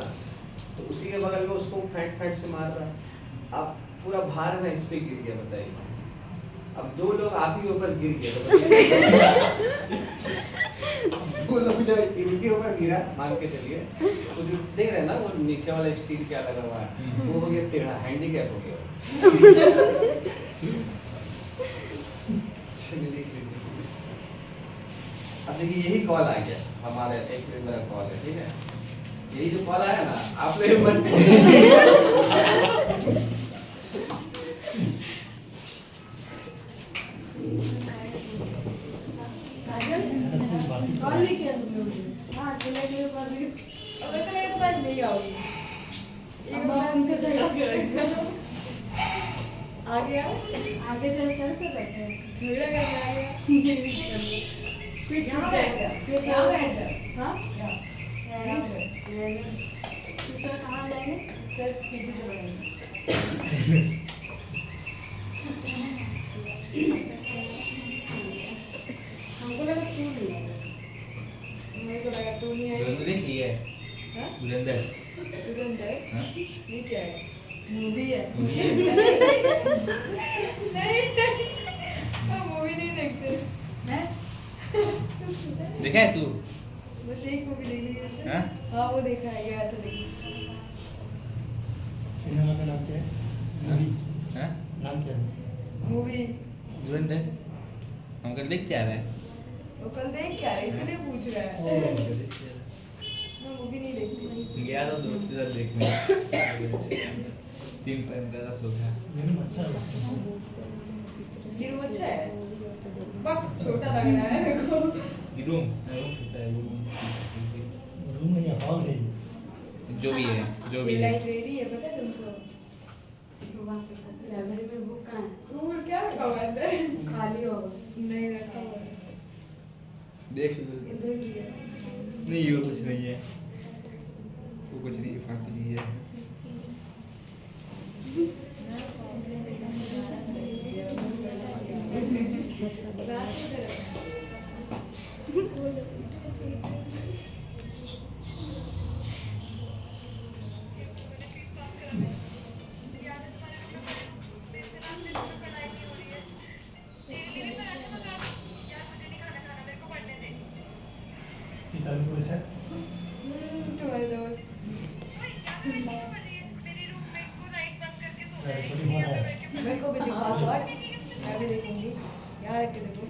[SPEAKER 2] तो उसी के बगल में उसको फैट से मार रहा है, आप पूरा भार में इस पे गिर गया। बताइए अब दो लोग आप ही ऊपर गिर गए तो दो लोग जो इनके ऊपर गिरा मान के चलिए तो जो देख रहे हैं ना वो नीचे वाला स्टील क्या लगा हुआ है वो हो गया टेढ़ा, हैंडीकैप हो गया। अब देखिए यही कॉल आ गया हमारे एक मेरा कॉल है, ठीक है, यही जो कॉल आया ना आप लोग मत
[SPEAKER 4] कॉल लेके हाँ चले गए पर अब तो मेरे पास नहीं आओगी एक बार उनसे झगड़ा करेंगे आ गया आगे तो सर पे बैठे झगड़ा करने आ गया फिर यहाँ बैठ गया फिर यहाँ बैठ गया हाँ फिर सर कहाँ जाएंगे सर पीछे से बढ़ेंगे हमको लगा तू नहीं आएगा मेरे को लगा तू नहीं आएगा
[SPEAKER 1] देख लिए
[SPEAKER 4] हाँ
[SPEAKER 1] धुरंधर
[SPEAKER 4] धुरंधर ये क्या है मूवी है नहीं हम मूवी नहीं देखते हैं
[SPEAKER 1] देखा है तू?
[SPEAKER 4] बस एक मूवी देखने गए थे
[SPEAKER 1] हाँ?
[SPEAKER 4] हाँ वो देखा है गया था देखने
[SPEAKER 3] सिनेमा का नाम क्या है? मूवी
[SPEAKER 1] हाँ?
[SPEAKER 3] नाम क्या है?
[SPEAKER 4] मूवी
[SPEAKER 1] धुरंधर हम कल देख के आ रहे हैं
[SPEAKER 4] वो कल देख क्या रहा है इसलिए पूछ रहा है मैं मूवी नहीं देखती
[SPEAKER 1] गया था दोस्त के साथ देखने 3 टाइम का सो गया
[SPEAKER 3] मेरे अच्छा लगता है
[SPEAKER 4] हीरो अच्छा है बक छोटा लग रहा है देखो
[SPEAKER 1] रूम छोटा है रूम
[SPEAKER 3] रूम नहीं हॉल है ये।
[SPEAKER 1] जो भी है
[SPEAKER 4] ये लाइब्रेरी है पता है तुमको
[SPEAKER 5] लाइब्रेरी में बुक कहाँ है?
[SPEAKER 4] रूम क्या रखा हुआ है अंदर
[SPEAKER 5] खाली होगा।
[SPEAKER 4] नहीं रखा हुआ है
[SPEAKER 1] देख
[SPEAKER 4] इधर भी है
[SPEAKER 1] नहीं वो कुछ नहीं है वो कुछ नहीं फालतू चीज है
[SPEAKER 3] इधर भी कुछ है
[SPEAKER 4] तुम्हारे दोस्त
[SPEAKER 3] थोड़ी बहुत है
[SPEAKER 4] मेरे को भी दिखा शॉर्ट्स मैं भी देखूंगी यहाँ रख के देखो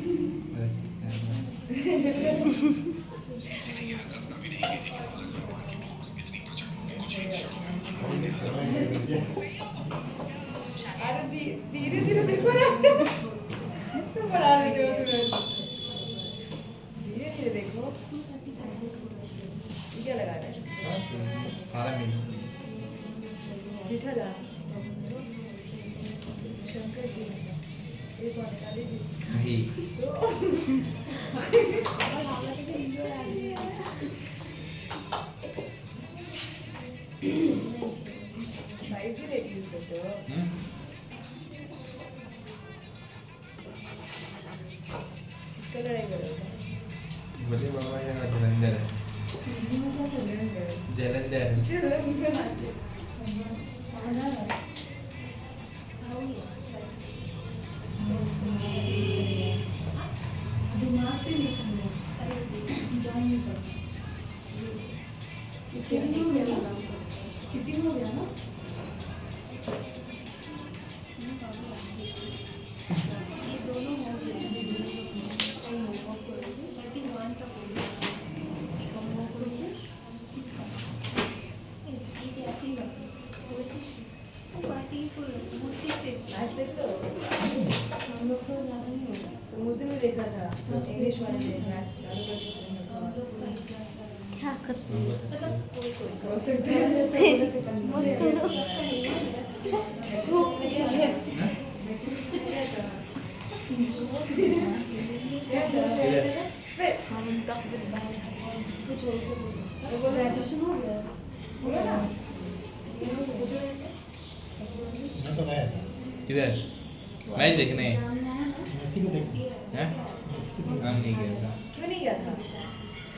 [SPEAKER 4] अरे धीरे धीरे देखो ना तुम बढ़ा देते हो तुरंत धीरे धीरे देखो ये क्या लगा रहा है
[SPEAKER 1] सारा मिल
[SPEAKER 4] जेठालाल शंकर जी ये कौन है काली जी
[SPEAKER 1] नहीं
[SPEAKER 4] तो भाई भी देख लीजिए तो इसका लड़ाई करोगे
[SPEAKER 1] बोले बाबा यार जलंधर है
[SPEAKER 4] इसमें क्या चल रहा है
[SPEAKER 1] जलंधर
[SPEAKER 5] दिमाग से लिखना ज्वाइन नहीं कर सिटिंग हो गया ना सिटिंग हो गया ना दोनों हो
[SPEAKER 4] मैच देखते हो
[SPEAKER 5] हम लोग को ज़्यादा नहीं होगा
[SPEAKER 4] तो मुझे भी देखा था इंग्लिश वाले ने मैच चालू करके
[SPEAKER 6] क्या करते
[SPEAKER 4] बोल सकते हैं क्या चल रहा है
[SPEAKER 5] तो वो ग्रेजुएशन हो गया
[SPEAKER 4] बोलो ना
[SPEAKER 3] मैं तो गया था
[SPEAKER 1] किधर मैच देखने
[SPEAKER 5] सामने आया ना
[SPEAKER 3] मेसी को देखना
[SPEAKER 1] हैं
[SPEAKER 3] मेसी को देखना
[SPEAKER 1] हम नहीं गए था
[SPEAKER 4] क्यों नहीं गया था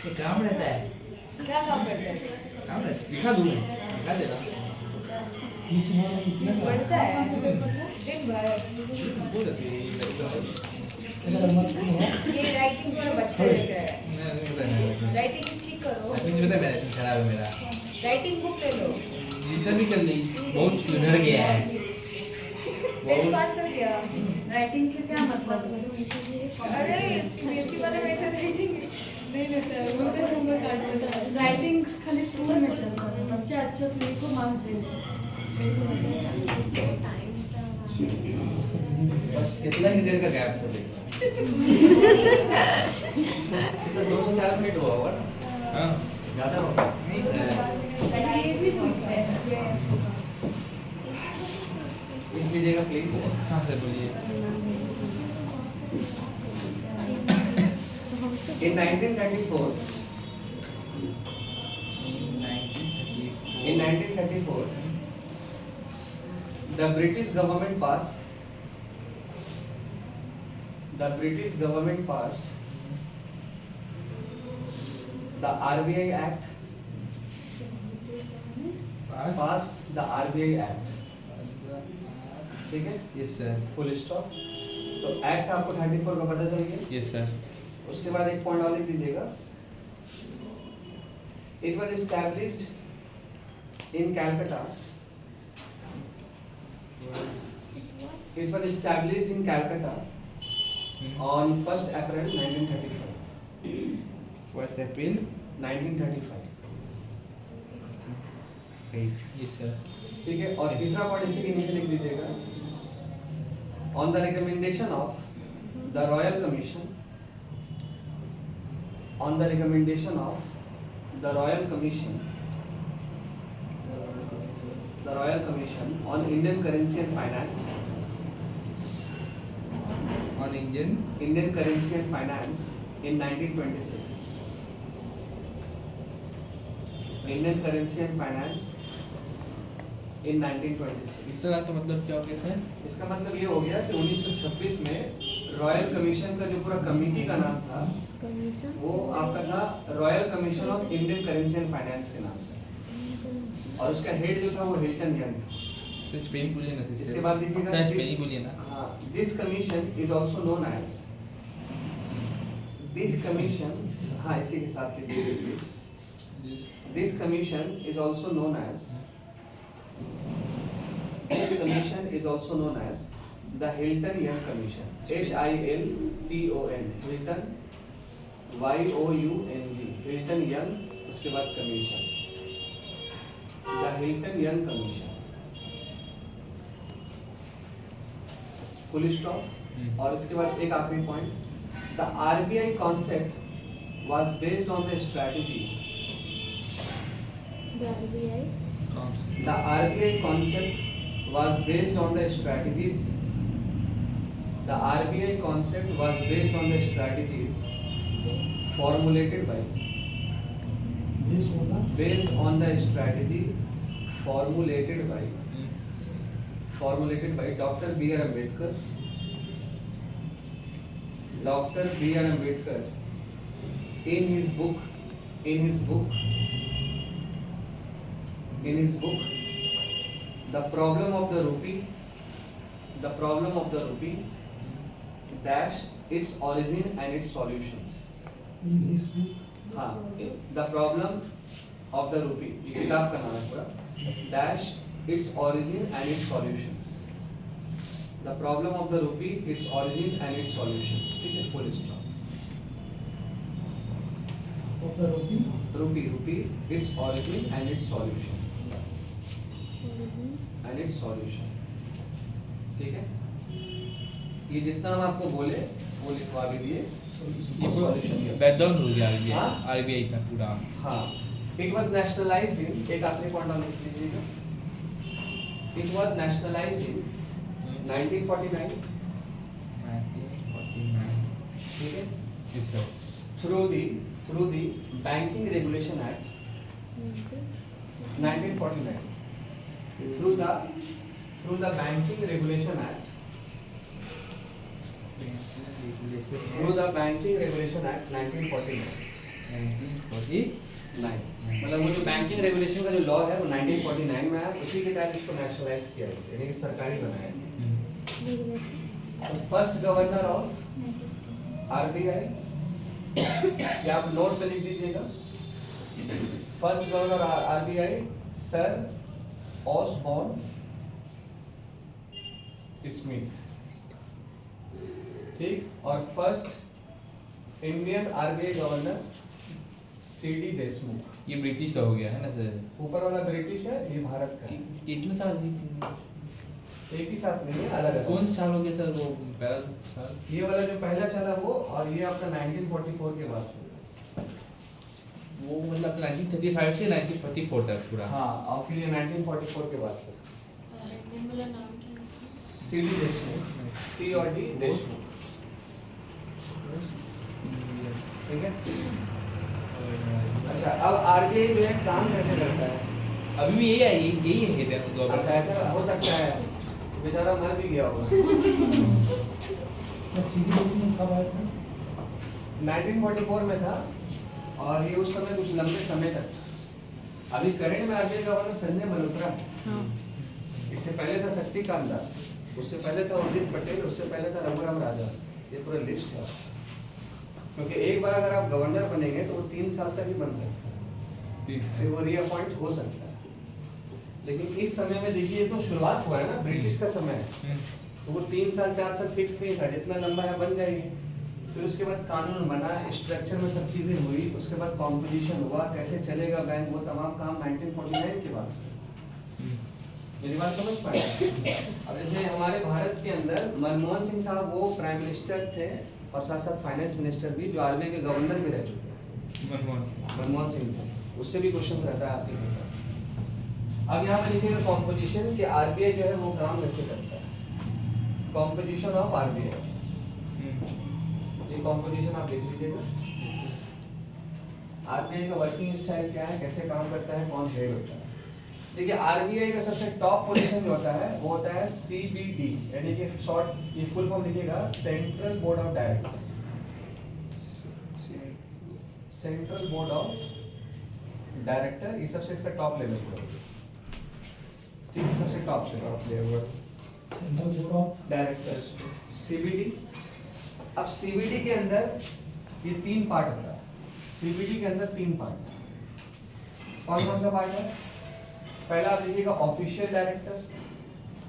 [SPEAKER 1] ये काम रहता है
[SPEAKER 4] क्या काम करते हैं
[SPEAKER 1] काम रहता है दिखा दूँ दिखा देना
[SPEAKER 3] इस उम्र में इसमें
[SPEAKER 4] पढ़ता है दिन भर
[SPEAKER 1] बोल सकते
[SPEAKER 3] ऐसा मत करो
[SPEAKER 4] ये राइटिंग पर बच्चे जैसे है
[SPEAKER 1] मैं नहीं पता है
[SPEAKER 4] राइटिंग ठीक करो
[SPEAKER 1] मुझे पता है मेरा खराब है मेरा
[SPEAKER 4] राइटिंग बुक ले लो
[SPEAKER 1] जितना भी कर ली बहुत सुधर गया है
[SPEAKER 4] टेंथ पास कर गया
[SPEAKER 5] राइटिंग के क्या मतलब है
[SPEAKER 4] अरे सीबीएसई वाले वैसे राइटिंग नहीं लेता है बोलते हैं नंबर काट देता है
[SPEAKER 5] राइटिंग खाली स्कूल में चलता है बच्चे अच्छे से लिखो मार्क्स दे
[SPEAKER 2] बस इतना ही देर का गैप तो देखो कितना 2 से 4 मिनट हुआ होगा ना
[SPEAKER 1] हाँ
[SPEAKER 2] ज़्यादा होगा
[SPEAKER 1] नहीं सर
[SPEAKER 4] ये भी ठीक है
[SPEAKER 2] लिख लीजिएगा प्लीज
[SPEAKER 1] हाँ सर बोलिए
[SPEAKER 2] In 1934, in 1934, the British government passed the RBI Act. Passed the RBI Act. ठीक है?
[SPEAKER 1] Yes sir
[SPEAKER 2] full stop. तो एक्ट आपको 34 का पता चल गया.
[SPEAKER 1] यस सर
[SPEAKER 2] उसके बाद एक पॉइंट और लिख दीजिएगा. It was established in Calcutta It was established in Calcutta on 1st April 1935.
[SPEAKER 1] 1st April
[SPEAKER 2] 1935.
[SPEAKER 1] yes sir
[SPEAKER 2] ठीक है, और तीसरा पॉइंट इसी के नीचे लिख दीजिएगा। On the recommendation of the Royal Commission, on the recommendation of the Royal Commission, the Royal Commission on Indian Currency and Finance,
[SPEAKER 1] on Indian
[SPEAKER 2] Currency and Finance in 1926. Indian Currency and Finance in 1926.
[SPEAKER 1] इसका तो मतलब क्या हो गया sir
[SPEAKER 2] इसका मतलब ये हो गया कि 1926 में रॉयल कमीशन का जो पूरा कमेटी का नाम था वो आपका था royal commission of Indian currency and finance के नाम से, और उसका हेड जो था वो हिल्टन यंग था।
[SPEAKER 1] तो स्पेन बोलिए ना
[SPEAKER 2] इसके बाद देखिएगा
[SPEAKER 1] सर स्पेन बोलिए ना
[SPEAKER 2] हाँ, this commission is also known as, this commission, हाँ इसी के साथ लिखिए please, this commission is also known as, this commission is also known as the Hilton Young Commission, HILTON, Hilton YOUNG, Hilton Young, उसके बाद commission, the Hilton Young Commission, full stop। और इसके बाद एक आखिरी point, the RBI concept was based on the strategy, the RBI concept was based on the strategies, the RBI concept was based on the strategies formulated by,
[SPEAKER 3] this होगा
[SPEAKER 2] based on the strategy formulated by Dr. B.R. Ambedkar, Dr. B.R. Ambedkar in his book The Problem of the Rupee dash its origin and its solutions।
[SPEAKER 3] in his book
[SPEAKER 2] हाँ, The Problem of the Rupee, ये किताब का नाम है पूरा, dash its origin and its solutions, The Problem of the Rupee, its origin and its solutions, ठीक है, full stop।
[SPEAKER 3] of the
[SPEAKER 2] Rupee, its origin and its solution, ठीक है। ये जितना हम आपको बोले वो लिखवा भी दिए,
[SPEAKER 1] ये
[SPEAKER 2] solution, yes।
[SPEAKER 1] बैकग्राउंड हो गया
[SPEAKER 2] हाँ?
[SPEAKER 1] आरबीआई का पूरा
[SPEAKER 2] हाँ, it was nationalized in, एक आखिरी पॉइंट और लिख लीजिएगा, it was nationalized in 1949,
[SPEAKER 1] 1949
[SPEAKER 2] ठीक है,
[SPEAKER 1] yes sir
[SPEAKER 2] through the Banking Regulation Act 1949, through the Banking Regulation Act, through the Banking Regulation Act 1949,
[SPEAKER 1] 1949
[SPEAKER 2] मतलब वो जो बैंकिंग रेगुलेशन का जो लॉ है वो 1949 में आया, उसी के तहत इसको नेशनलाइज किया गया, यानी कि सरकारी बनाया। फर्स्ट गवर्नर ऑफ आरबीआई, या आप नोट पे लिख दीजिएगा, first governor RBI sir Osborne Smith, ठीक, और first Indian RBI governor CD Deshmukh.
[SPEAKER 1] ये ब्रिटिश का हो गया है ना सर
[SPEAKER 2] ऊपर वाला ब्रिटिश है, ये भारत का है।
[SPEAKER 1] कितने साल
[SPEAKER 2] एक ही साथ नहीं है, अलग अलग।
[SPEAKER 1] कौन सा साल हो गया सर वो पहला साल
[SPEAKER 2] ये वाला जो पहला चला वो, और ये आपका 1944 के बाद से।
[SPEAKER 1] वो मतलब 1935 से 1944 तक पूरा
[SPEAKER 2] हाँ, और फिर ये 1944 के बाद से। सीडी देशमुख, सी और डी देशमुख, ठीक है। अच्छा, अब आरबीआई जो है काम कैसे करता है?
[SPEAKER 1] अभी भी यही है यही है गवर्नमेंट
[SPEAKER 2] अच्छा, ऐसा हो सकता है बेचारा मर भी गया होगा।
[SPEAKER 3] सीरीज में कब आया था
[SPEAKER 2] 1944 में था, और ये उस समय कुछ लंबे समय तक था। अभी करंट में आरबीआई गवर्नर संजय मल्होत्रा है, इससे पहले था शक्तिकांत दास, उससे पहले था उर्जित पटेल, उससे पहले था रघुराम राजन। ये पूरा लिस्ट है, क्योंकि एक बार अगर आप गवर्नर बनेंगे तो वो 3 साल तक ही बन सकता है, फिर वो रीअपॉइंट हो सकता है। लेकिन इस समय में देखिए, तो शुरुआत हुआ है ना, ब्रिटिश का समय है, तो वो 3 साल 4 साल फिक्स नहीं था, जितना लंबा है बन जाएगी। फिर उसके बाद कानून बना, स्ट्रक्चर में सब चीज़ें हुई, उसके बाद कॉम्पोजिशन हुआ, कैसे चलेगा बैंक, वो तमाम काम 1949 के बाद से। मेरी बात समझ पाए? अब जैसे हमारे भारत के अंदर मनमोहन सिंह साहब वो प्राइम मिनिस्टर थे और साथ साथ फाइनेंस मिनिस्टर भी, जो आरबीआई के गवर्नर भी रह चुके हैं। मनमोहन सिंह थे, उससे भी क्वेश्चन रहता है आपके पेपर। अब यहाँ पे लिखिएगा कॉम्पोजिशन कि आरबीआई जो है वो काम कैसे करता है। कॉम्पोजिशन ऑफ आरबीआई, ये कॉम्पोजिशन आप देख लीजिएगा। आरबीआई का वर्किंग स्टाइल क्या है, कैसे काम करता है, कौन हेड होता है। देखिए आरबीआई का सबसे टॉप पोजीशन जो होता है वो होता है सीबीडी, यानी कि शॉर्ट, ये फुल फॉर्म लिखिएगा central board of director. Central board of director, ये सबसे इसका टॉप लेवल पर, ठीक है, सबसे top level
[SPEAKER 3] central board of
[SPEAKER 2] director CBD. अब सीबीडी के अंदर ये 3 पार्ट होता है। सीबीडी के अंदर 3 पार्ट है। कौन कौन सा पार्ट है? पहला आप लिखिएगा ऑफिशियल डायरेक्टर,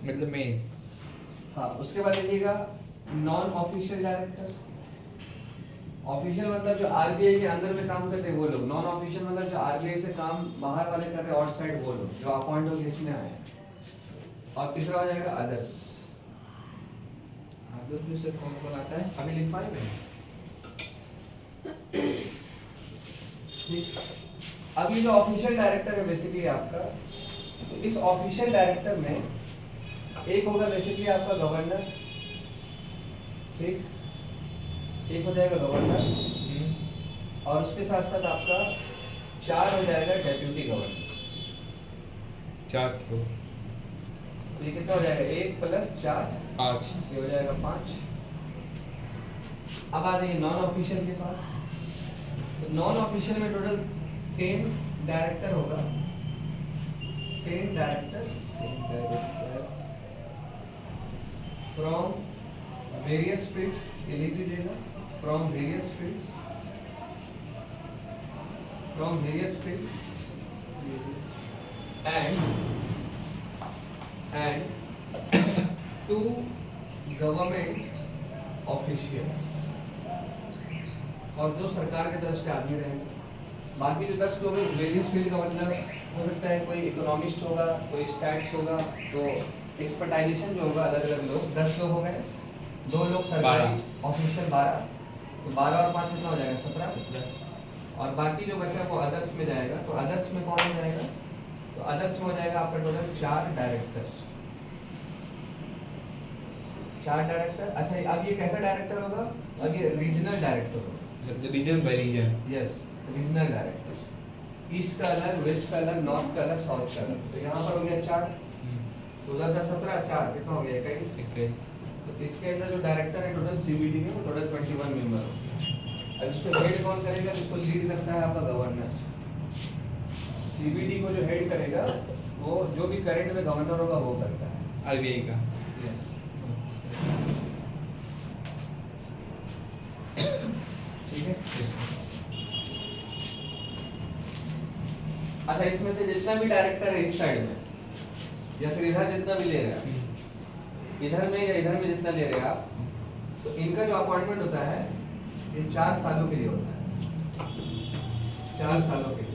[SPEAKER 1] मतलब मेन।
[SPEAKER 2] हाँ, उसके बाद लिखिएगा नॉन ऑफिशियल डायरेक्टर। ऑफिशियल मतलब जो आरबीआई के अंदर में काम करते हैं वो लोग, नॉन ऑफिशियल मतलब जो आरबीआई से काम बाहर वाले कर रहे हैं, आउटसाइड वो लोग जो अपॉइंट होकर इसमें आए हैं। और तीसरा हो जाएगा अदर्स।
[SPEAKER 1] अदर्स में से कौन कौन आता है?
[SPEAKER 2] अभी लिख पाएंगे? ठीक। अब ये जो ऑफिशियल डायरेक्टर है बेसिकली आपका, तो इस ऑफिशियल डायरेक्टर में एक होगा बेसिकली आपका गवर्नर, ठीक, एक हो जाएगा गवर्नर, और उसके साथ साथ आपका 4 हो जाएगा डेप्यूटी गवर्नर।
[SPEAKER 1] 4 तो
[SPEAKER 2] ये कितना हो जाएगा? 1 + 4
[SPEAKER 1] 5,
[SPEAKER 2] ये हो जाएगा 5। अब आ जाइए नॉन ऑफिशियल के पास। तो नॉन ऑफिशियल में टोटल 10 डायरेक्टर होगा, 10 डायरेक्टर्स फ्रॉम वेरियस फील्ड्स, ये लिख दीजिएगा, from various fields, from various fields and 2 government officials, और जो सरकार की तरफ से आदमी रहेंगे। बाकी जो 10 लोग हैं वेरियस फील्ड का मतलब हो सकता है कोई इकोनॉमिस्ट होगा, कोई स्टैट्स होगा, तो एक्सपर्टाइजेशन जो होगा अलग अलग लोग, 10 लोग हो गए, 2 लोग सरकारी ऑफिशियल 12, तो 12 और 5 कितना हो जाएगा? 17। और बाकी जो बचा वो अदर्स में जाएगा। तो अदर्स में कौन हो जाएगा? तो अदर्स में हो जाएगा आपका टोटल 4 डायरेक्टर, 4 डायरेक्टर। अच्छा, अब ये कैसा डायरेक्टर होगा? अब ये रीजनल डायरेक्टर होगा,
[SPEAKER 1] region by region.
[SPEAKER 2] Yes, regional director. East का अलग, वेस्ट का अलग, नॉर्थ का अलग, साउथ का अलग। तो यहाँ पर हो गया 4, 2 + 17 4, कितना हो गया? 21। तो इसके अंदर जो डायरेक्टर है टोटल सीबीडी में, वो टोटल 21 मेंबर हो। अब इसको हेड कौन करेगा? इसको लीड करता है आपका गवर्नर। सीबीडी को जो हेड करेगा वो जो भी करंट में गवर्नर होगा वो करता है,
[SPEAKER 1] आरबीआई का।
[SPEAKER 2] यस, ठीक है। अच्छा, इसमें से जितना भी डायरेक्टर है इस साइड में या फिर इधर जितना भी ले रहे हैं, इधर में या इधर में जितना ले रहे हैं आप, तो इनका जो अपॉइंटमेंट होता है ये 4 सालों के लिए होता है, 4 सालों के लिए।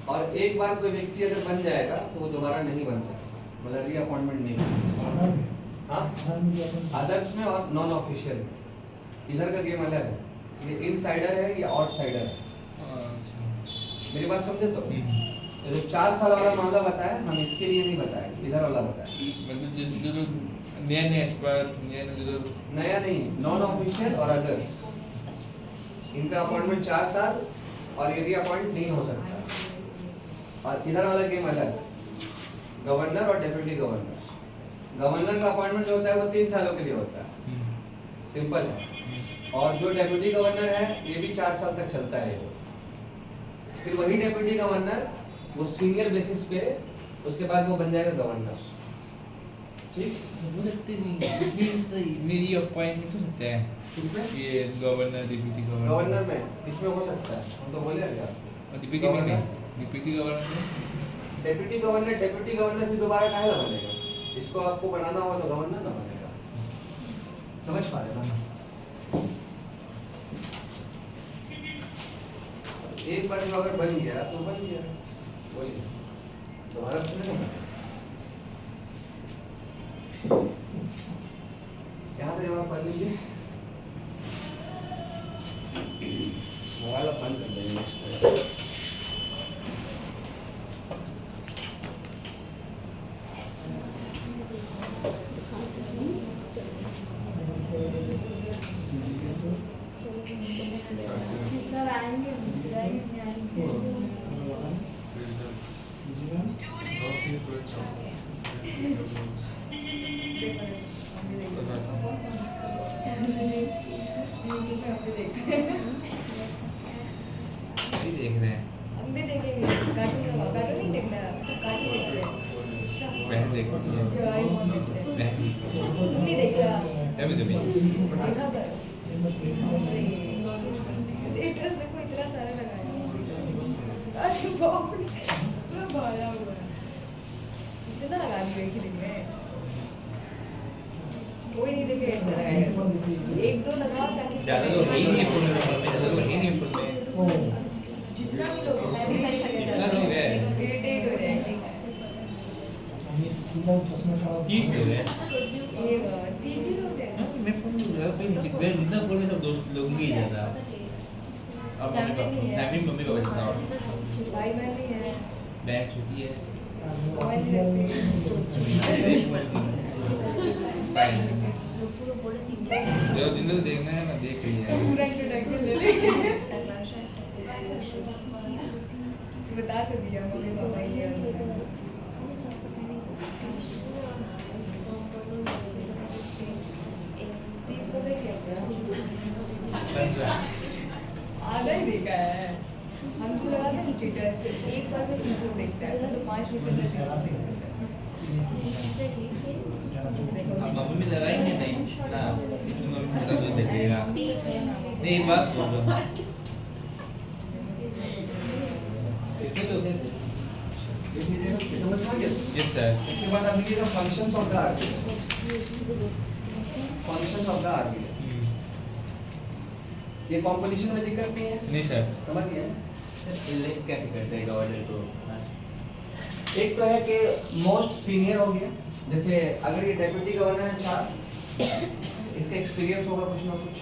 [SPEAKER 2] और एक बार कोई व्यक्ति अगर बन जाएगा तो वो दोबारा नहीं बन सकता, मतलब री अपॉइंटमेंट नहीं होगा।
[SPEAKER 3] आधार में,
[SPEAKER 2] हाँ,
[SPEAKER 3] आधार में भी अपन
[SPEAKER 2] अदर्स में और नॉन ऑफिशियल में इधर का गेम अलग है। ये इनसाइडर है या आउटसाइडर है,
[SPEAKER 1] अच्छा।
[SPEAKER 2] मेरी बात समझे? तो ये जो 4 साल वाला मामला बताया हम, इसके लिए नहीं बताया, इधर वाला बताया।
[SPEAKER 1] मतलब जैसे जो लोग नया एक्सपर्ट, जो
[SPEAKER 2] नया नहीं, नॉन ऑफिशियल और अदर्स, इनका अपॉइंटमेंट 4 साल और यदि अपॉइंट नहीं हो सकता। और इधर वाला गेम अलग, गवर्नर और डेप्यूटी गवर्नर। गवर्नर का अपॉइंटमेंट जो होता है वो 3 सालों के लिए होता है, सिंपल है। और जो डेप्यूटी गवर्नर है ये भी 4 साल तक चलता है। फिर वही डेप्यूटी गवर्नर वो सीनियर बेसिस पे उसके बाद वो बन जाएगा गवर्नर, ठीक।
[SPEAKER 1] हो सकते नहीं, इसमें मेरी अपॉइंटमेंट हो सकता है
[SPEAKER 2] इसमें
[SPEAKER 1] ये गवर्नर, डिप्टी गवर्नर।
[SPEAKER 2] गवर्नर में इसमें हो सकता है, हम तो बोले अभी आपको।
[SPEAKER 1] और डिप्टी में नहीं, डिप्टी गवर्नर में
[SPEAKER 2] डेप्यूटी गवर्नर भी दोबारा काहे ला बनेगा? इसको आपको बनाना होगा तो गवर्नर ना बनेगा, समझ पा रहे ना? एक बार जो अगर बन गया तो बन गया, बोलिए दोबारा सुने ना। यहाँ से जवाब पढ़ लीजिए, मोबाइल बंद कर देंगे नेक्स्ट।
[SPEAKER 5] सर आएंगे
[SPEAKER 1] नहीं देख रहे हैं,
[SPEAKER 4] हम भी देखेंगे कार्टून नहीं देखना है, कार्टून देखते हैं,
[SPEAKER 1] बहन देखती है,
[SPEAKER 4] डोरेमोन देखते हैं।
[SPEAKER 1] बहन
[SPEAKER 4] तुम नहीं देखता?
[SPEAKER 1] कभी कभी
[SPEAKER 4] देखा करो। स्टेटस देखो इतना सारा लगाया, अरे बाप रे पूरा भाया हुआ है, इतना लगा दिया एक ही दिन में। कोई नहीं देखेगा इतना लगाएगा, एक दो लगाओ ताकि
[SPEAKER 1] ज़्यादा तो है ही नहीं फोन में, ज़्यादा तो है ही नहीं फोन में।
[SPEAKER 4] जितना भी लोग मैं भी नहीं सके
[SPEAKER 1] जितना लोग हैं।
[SPEAKER 4] इरिटेट हो जाएंगे।
[SPEAKER 1] 30 लोग हैं।
[SPEAKER 4] ये 30 ही लोग हैं।
[SPEAKER 1] हाँ, मैं फोन ज़्यादा कोई नहीं, मैं जितना फोन में सब दोस्त लोग ही ज़्यादा। अब मम्मी पापा, मम्मी पापा जितना और
[SPEAKER 4] भाई बहन नहीं है,
[SPEAKER 1] बहन छोटी है,
[SPEAKER 4] मोबाइल देखते हैं।
[SPEAKER 1] जो जिन लोग देखना है ना देख रही है।
[SPEAKER 4] पूरा इंट्रोडक्शन ले लेंगे। बता तो दिया मम्मी पापा ये और वो। 30 को देख लिया क्या? आधा ही देखा है। हम जो लगाते हैं स्टेटस तो एक बार में 30 लोग देखते हैं, मतलब 5 मिनट में 10 लोग देखते हैं।
[SPEAKER 1] अब मम्मी में लगाएंगे नहीं ना, मम्मी मेरा दूध देखेगा। नहीं एक बात सुन लो, कितने लोग हैं?
[SPEAKER 2] समझ में आ गया?
[SPEAKER 1] Yes sir.
[SPEAKER 2] इसके बाद आप लिखिएगा functions of the article, functions of the article. ये कॉम्पोजिशन में दिक्कत नहीं है,
[SPEAKER 1] नहीं सर।
[SPEAKER 2] समझ गए?
[SPEAKER 6] इलेक्ट कैसे करते हैं गवर्नर को?
[SPEAKER 2] एक तो है कि मोस्ट सीनियर हो गया, जैसे अगर ये डेप्यूटी गवर्नर है 4, इसका एक्सपीरियंस होगा कुछ ना कुछ,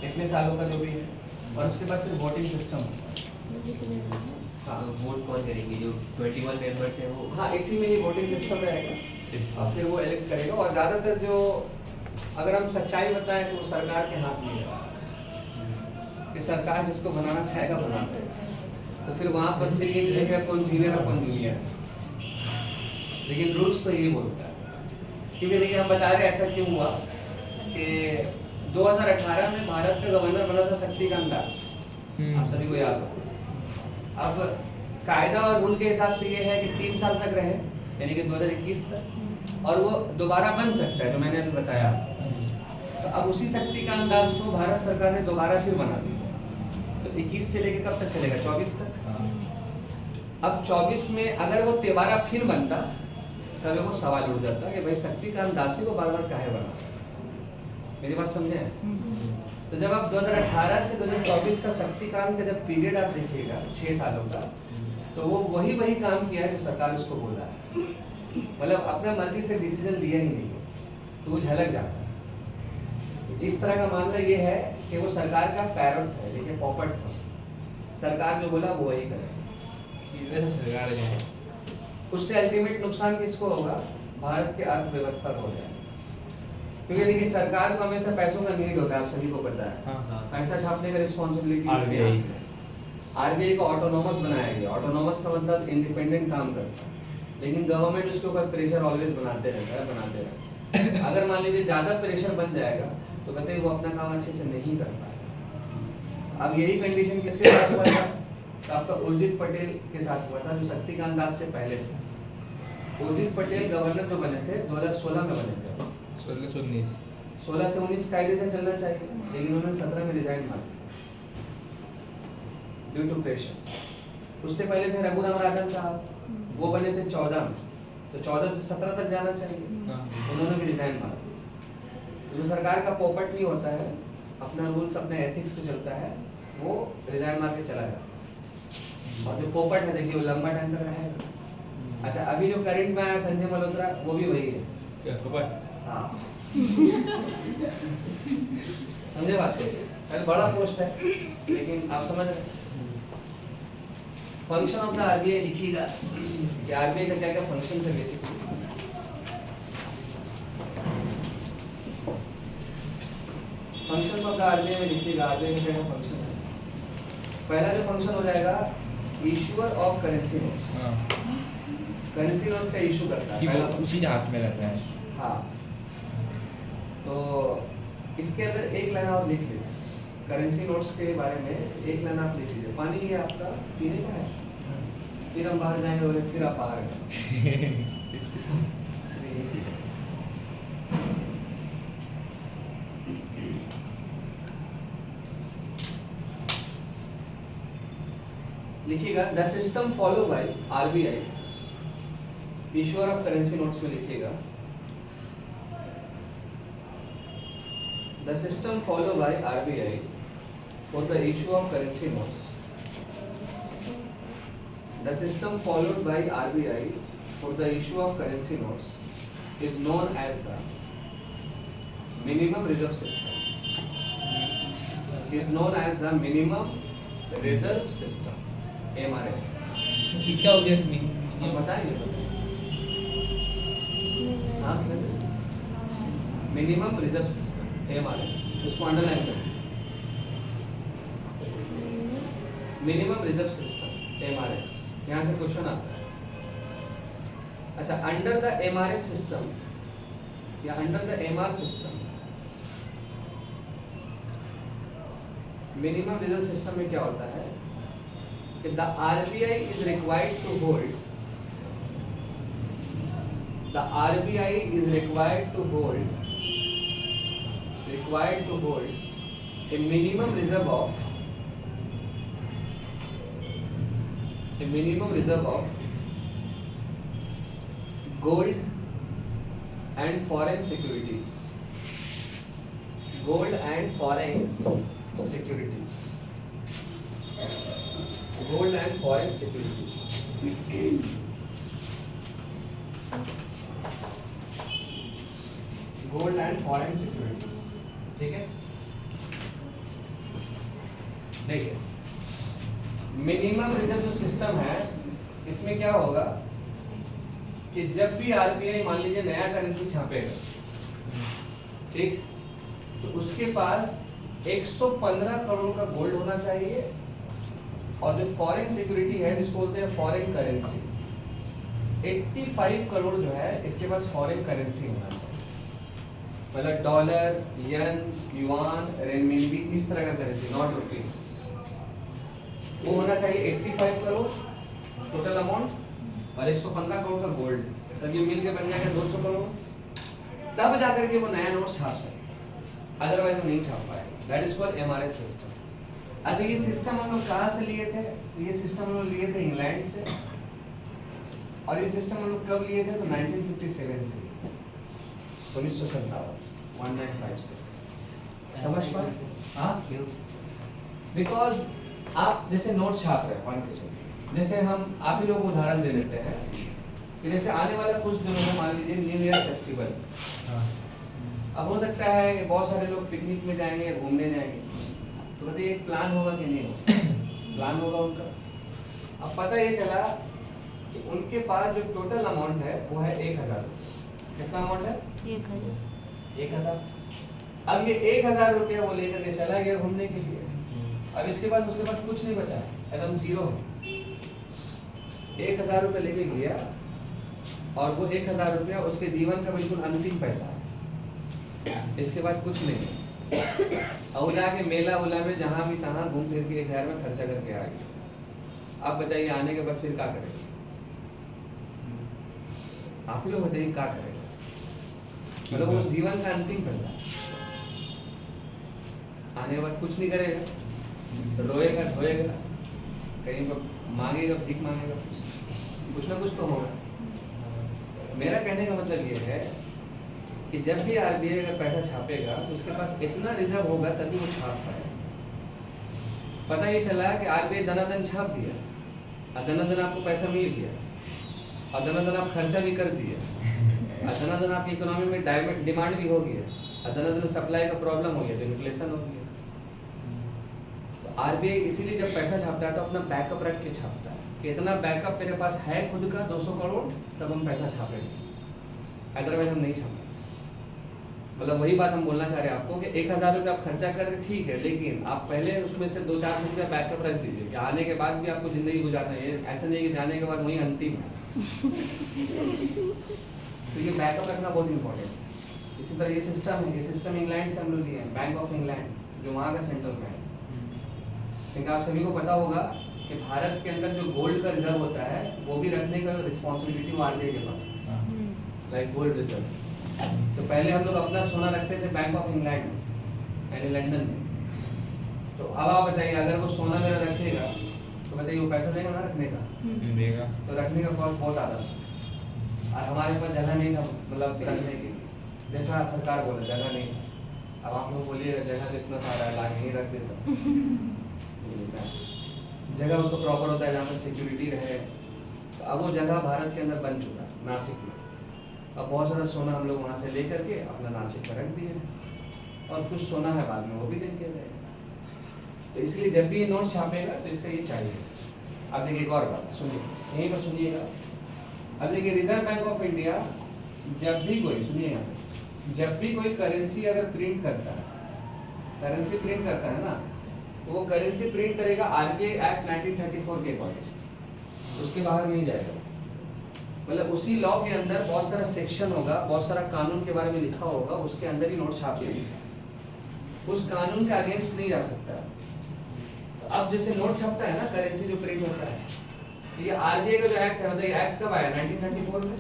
[SPEAKER 2] इतने सालों का जो भी है, और उसके बाद फिर वोटिंग सिस्टम होगा। हाँ
[SPEAKER 6] तो वोट कौन करेंगे? जो 21 मेंबर्स है वो?
[SPEAKER 2] हाँ, इसी में ही वोटिंग सिस्टम रहेगा, और फिर वो इलेक्ट करेगा। और ज़्यादातर जो अगर हम सच्चाई बताएं तो वो सरकार के हाथ में है, कि सरकार जिसको बनाना चाहेगा बना देगा। तो फिर वहाँ पर फिर ये रहेगा कौन सीनियर और कौन जूनियर, लेकिन रूल्स तो यही बोलता है। क्योंकि देखिए हम बता रहे ऐसा क्यों हुआ कि 2018 में भारत का गवर्नर बना था शक्तिकांत दास, आप सभी को याद हो। अब कायदा और रूल के हिसाब से ये है कि 3 साल तक रहे, यानी कि 2021 तक, और वो दोबारा बन सकता है, जो मैंने अभी बताया। तो अब उसी शक्तिकांत दास को भारत सरकार ने दोबारा फिर बना दिया। तो 21 से लेकर कब तक चलेगा? 24 तक। अब 24 में अगर वो दोबारा फिर बनता तब वो सवाल उठ जाता कि भाई शक्तिकांत दास ही को बार बार काहे बना? मेरी बात समझे? तो जब आप 2018 से 2024 का शक्तिकांत का जब पीरियड आप देखिएगा 6 सालों का, तो वो वही काम किया है जो सरकार उसको बोला है, मतलब अपना मर्जी से डिसीजन लिया ही नहीं, तो वो झलक जाता है। तो इस तरह का मामला ये है कि वो सरकार का पैरट था, देखिए पॉपट था, सरकार जो बोला वो वही करे।
[SPEAKER 1] सरकार है,
[SPEAKER 2] उससे अल्टीमेट नुकसान किसको होगा? भारत के अर्थव्यवस्था को होगा। क्योंकि देखिए सरकार को हमेशा पैसों का नीड होता है, आप सभी को पता है।
[SPEAKER 1] हाँ हाँ।
[SPEAKER 2] पैसा छापने का रिस्पॉन्सिबिलिटी
[SPEAKER 1] RBI
[SPEAKER 2] आरबीआई को ऑटोनोमस बनाया गया। ऑटोनोमस का मतलब इंडिपेंडेंट काम करता है, लेकिन गवर्नमेंट उसके ऊपर प्रेशर ऑलवेज बनाते रहता है। अगर मान लीजिए ज़्यादा प्रेशर बन जाएगा तो कहते हैं वो अपना काम अच्छे से नहीं कर पाएगा। अब यही कंडीशन किसके साथ हुआ था? तो आपका उर्जित पटेल के साथ हुआ था, जो शक्तिकांत दास से पहले थे। उर्जित पटेल गवर्नर जो बने थे 2016 में बने थे। 16 से 19 कायदे से चलना चाहिए, लेकिन उन्होंने 17 में रिजाइन मार ड्यू टू प्रेशर्स। उससे पहले थे रघुराम राजन साहब, वो बने थे 14 में, तो 14 से 17 तक जाना चाहिए,
[SPEAKER 1] हाँ।
[SPEAKER 2] उन्होंने भी रिजाइन मारा। जो सरकार का पोपट नहीं होता है, अपना रूल्स अपने एथिक्स पे चलता है, वो रिजाइन मार के चला जाता। और जो पोपट है देखिए वो लंबा टाइम तक रहेगा। अच्छा, अभी जो करंट में आया संजय मल्होत्रा, वो भी वही है।
[SPEAKER 1] क्या पोपट?
[SPEAKER 2] हाँ समझे बात को? पहले बड़ा पोस्ट है, लेकिन आप समझ रहे फंक्शन ऑफ द आरबीआई लिखिएगा कि आरबीआई का क्या क्या फंक्शन है basically. Function of the RBI में लिखिएगा आरबीआई का क्या क्या फंक्शन है। पहला जो फंक्शन हो जाएगा, इशूअर ऑफ करेंसी नोट्स।
[SPEAKER 1] हाँ।
[SPEAKER 2] करेंसी नोट्स का इशू करता है
[SPEAKER 1] कि
[SPEAKER 2] पहला
[SPEAKER 1] वो उसी के हाथ में रहता है।
[SPEAKER 2] हाँ, तो इसके अंदर एक लाइन और लिख लीजिए, करेंसी नोट्स के बारे में एक लाइन आप लिख लीजिए। पानी ये आपका पीने का है, फिर हम बाहर जाएंगे बोले फिर आप बाहर गए। लिखिएगा the system follow by RBI, issuer of currency notes में लिखिएगा the system follow by RBI for the issue of currency notes. The system followed by RBI for the issue of currency notes is known as the minimum reserve system. Is known as the minimum reserve system, MRS.
[SPEAKER 1] कि क्या हो गया?
[SPEAKER 2] हम बताएंगे, सांस लेते। Minimum reserve system, MRS, उसको underline करें। मिनिमम रिजर्व सिस्टम, MRS, यहाँ से क्वेश्चन आता है। अच्छा, अंडर द MRS सिस्टम या under the MR system, minimum reserve system में क्या होता है कि the RBI is required to hold a minimum reserve of gold and foreign securities. Gold and foreign securities. Gold and foreign securities. Gold and foreign securities. ठीक है? देखिए, minimum reserve जो system है, इसमें क्या होगा कि जब भी आरबीआई मान लीजिए नया करेंसी छापेगा, ठीक, तो उसके पास 115 करोड़ का गोल्ड होना चाहिए, और जो फॉरेन सिक्योरिटी है जिसको बोलते हैं फॉरेन करेंसी, 85 करोड़ जो है इसके पास फॉरेन करेंसी होना चाहिए। मतलब डॉलर, येन, युआन, रेनमिनबी, इस तरह का करेंसी, नॉट रुपीस, वो होना चाहिए 85 करोड़ टोटल अमाउंट, और 115 करोड़ का गोल्ड, तब ये मिल के बन जाएगा 200 करोड़। तब जाकर के वो नया नोट छाप सके, अदरवाइज वो नहीं छाप पाएगा। That is called MRS system. अच्छा, ये सिस्टम हम लोग कहाँ से लिए थे? ये सिस्टम हम लोग लिए थे इंग्लैंड से, और ये सिस्टम हम लोग कब लिए थे? तो 1957 से, 1957, 195 से। समझ पाए? हाँ,
[SPEAKER 6] क्यों?
[SPEAKER 2] बिकॉज आप जैसे नोट छाप रहे हैं, वन किस्म, जैसे हम आप ही लोग उदाहरण दे देते हैं कि जैसे आने वाला कुछ दिनों में मान लीजिए न्यू ईयर फेस्टिवल, अब हो सकता है बहुत सारे लोग पिकनिक में जाएंगे या घूमने जाएंगे, तो बताइए एक प्लान होगा कि नहीं होगा? प्लान होगा उनका। अब पता ये चला कि उनके पास जो टोटल अमाउंट है वो है 1000। कितना अमाउंट है? 1000। अब ये 1000 रुपया वो लेकर के चला गया घूमने के लिए। अब इसके बाद उसके पास कुछ नहीं बचा है, एकदम जीरो है। 1000 रुपये लेके गया, और वो 1000 रुपया उसके जीवन का बिल्कुल अंतिम पैसा है, इसके बाद कुछ नहीं है। और जाके मेला उला में जहाँ भी तहाँ घूम फिर के 1000 में खर्चा करके आ गया। आप बताइए आने के बाद फिर क्या करेंगे? आप ही लोग बताइए क्या करेंगे? मतलब उस जीवन का अंतिम पैसा आने के बाद कुछ नहीं करेगा, रोएगा, धोएगा, कहीं पर मांगेगा, भीख मांगेगा, कुछ ना कुछ तो होगा। मेरा कहने का मतलब ये है कि जब भी आरबीआई अगर पैसा छापेगा तो उसके पास इतना रिजर्व होगा तभी वो छाप पाए। पता ये चला कि आरबीआई दनादन छाप दिया और दनादन आपको पैसा मिल गया और दनादन आप खर्चा भी कर दिए और दनादन आपकी इकोनॉमी में डिमांड भी हो गया और दनादन सप्लाई का प्रॉब्लम हो गया तो इन्फ्लेशन हो गया। तो आरबीआई इसीलिए जब पैसा छापता है तो अपना बैकअप रख के छापता है कि इतना बैकअप मेरे पास है खुद का 200 करोड़, तब हम पैसा छापेंगे, अदरवाइज हम नहीं छापेंगे। मतलब वही बात हम बोलना चाह रहे हैं आपको कि 1000 रुपये आप खर्चा कर रहे हैं ठीक है, लेकिन आप पहले उसमें से 2-4 रुपया बैकअप रख दीजिए कि आने के बाद भी आपको ज़िंदगी गुजारना है। ऐसा नहीं कि जाने के बाद वही अंतिम है। तो ये बैकअप रखना बहुत इंपॉर्टेंट है। इसी तरह ये सिस्टम है, ये सिस्टम इंग्लैंड से हम लोग लिए हैं, बैंक ऑफ इंग्लैंड जो वहाँ का सेंट्रल बैंक। लेकिन आप सभी को पता होगा कि भारत के अंदर जो गोल्ड का रिजर्व होता है वो भी रखने का रिस्पॉन्सिबिलिटी आरबीआई के पास है, लाइक गोल्ड रिजर्व। तो पहले हम लोग अपना सोना रखते थे बैंक ऑफ इंग्लैंड में यानी लंदन में। तो अब आप बताइए अगर वो सोना मेरा रखेगा तो बताइए वो पैसा देगा ना रखने का?
[SPEAKER 1] देगा।
[SPEAKER 2] तो रखने का कॉस्ट बहुत ज़्यादा था और हमारे पास जगह नहीं था, मतलब रखने की, जैसा सरकार बोला जगह नहीं था। अब आप लोग बोलिएगा जगह तो इतना सारा है, ला के ही रख देता। जगह उसको प्रॉपर होता है जहाँ पर सिक्योरिटी रहे। तो अब वो जगह भारत के अंदर बन चुका है नासिक में। अब बहुत सारा सोना हम लोग वहाँ से ले करके अपना नासिक में रख दिए और कुछ सोना है बाद में वो भी ले दिया जाएगा। तो इसलिए जब भी ये नोट छापेगा तो इसका ये चाहिए। अब देखिए एक और बात सुनिए, यहीं पर सुनिएगा। अब देखिए रिजर्व बैंक ऑफ इंडिया जब भी कोई, सुनिएगा, जब भी कोई करेंसी अगर प्रिंट करता है, करेंसी प्रिंट करता है ना, तो वो करेंसी प्रिंट करेगा आरबीआई एक्ट 1934 के अकॉर्डिंग, उसके बाहर नहीं जाएगा। मतलब उसी लॉ के अंदर बहुत सारा सेक्शन होगा, बहुत सारा कानून के बारे में लिखा होगा, उसके अंदर ही नोट छाप देंगे। उस कानून के अगेंस्ट नहीं जा सकता। तो अब जैसे नोट छपता है ना, करेंसी जो प्रिंट होता है, ये आरबीआई का जो एक्ट है, मतलब एक्ट कब आया? 1934 में।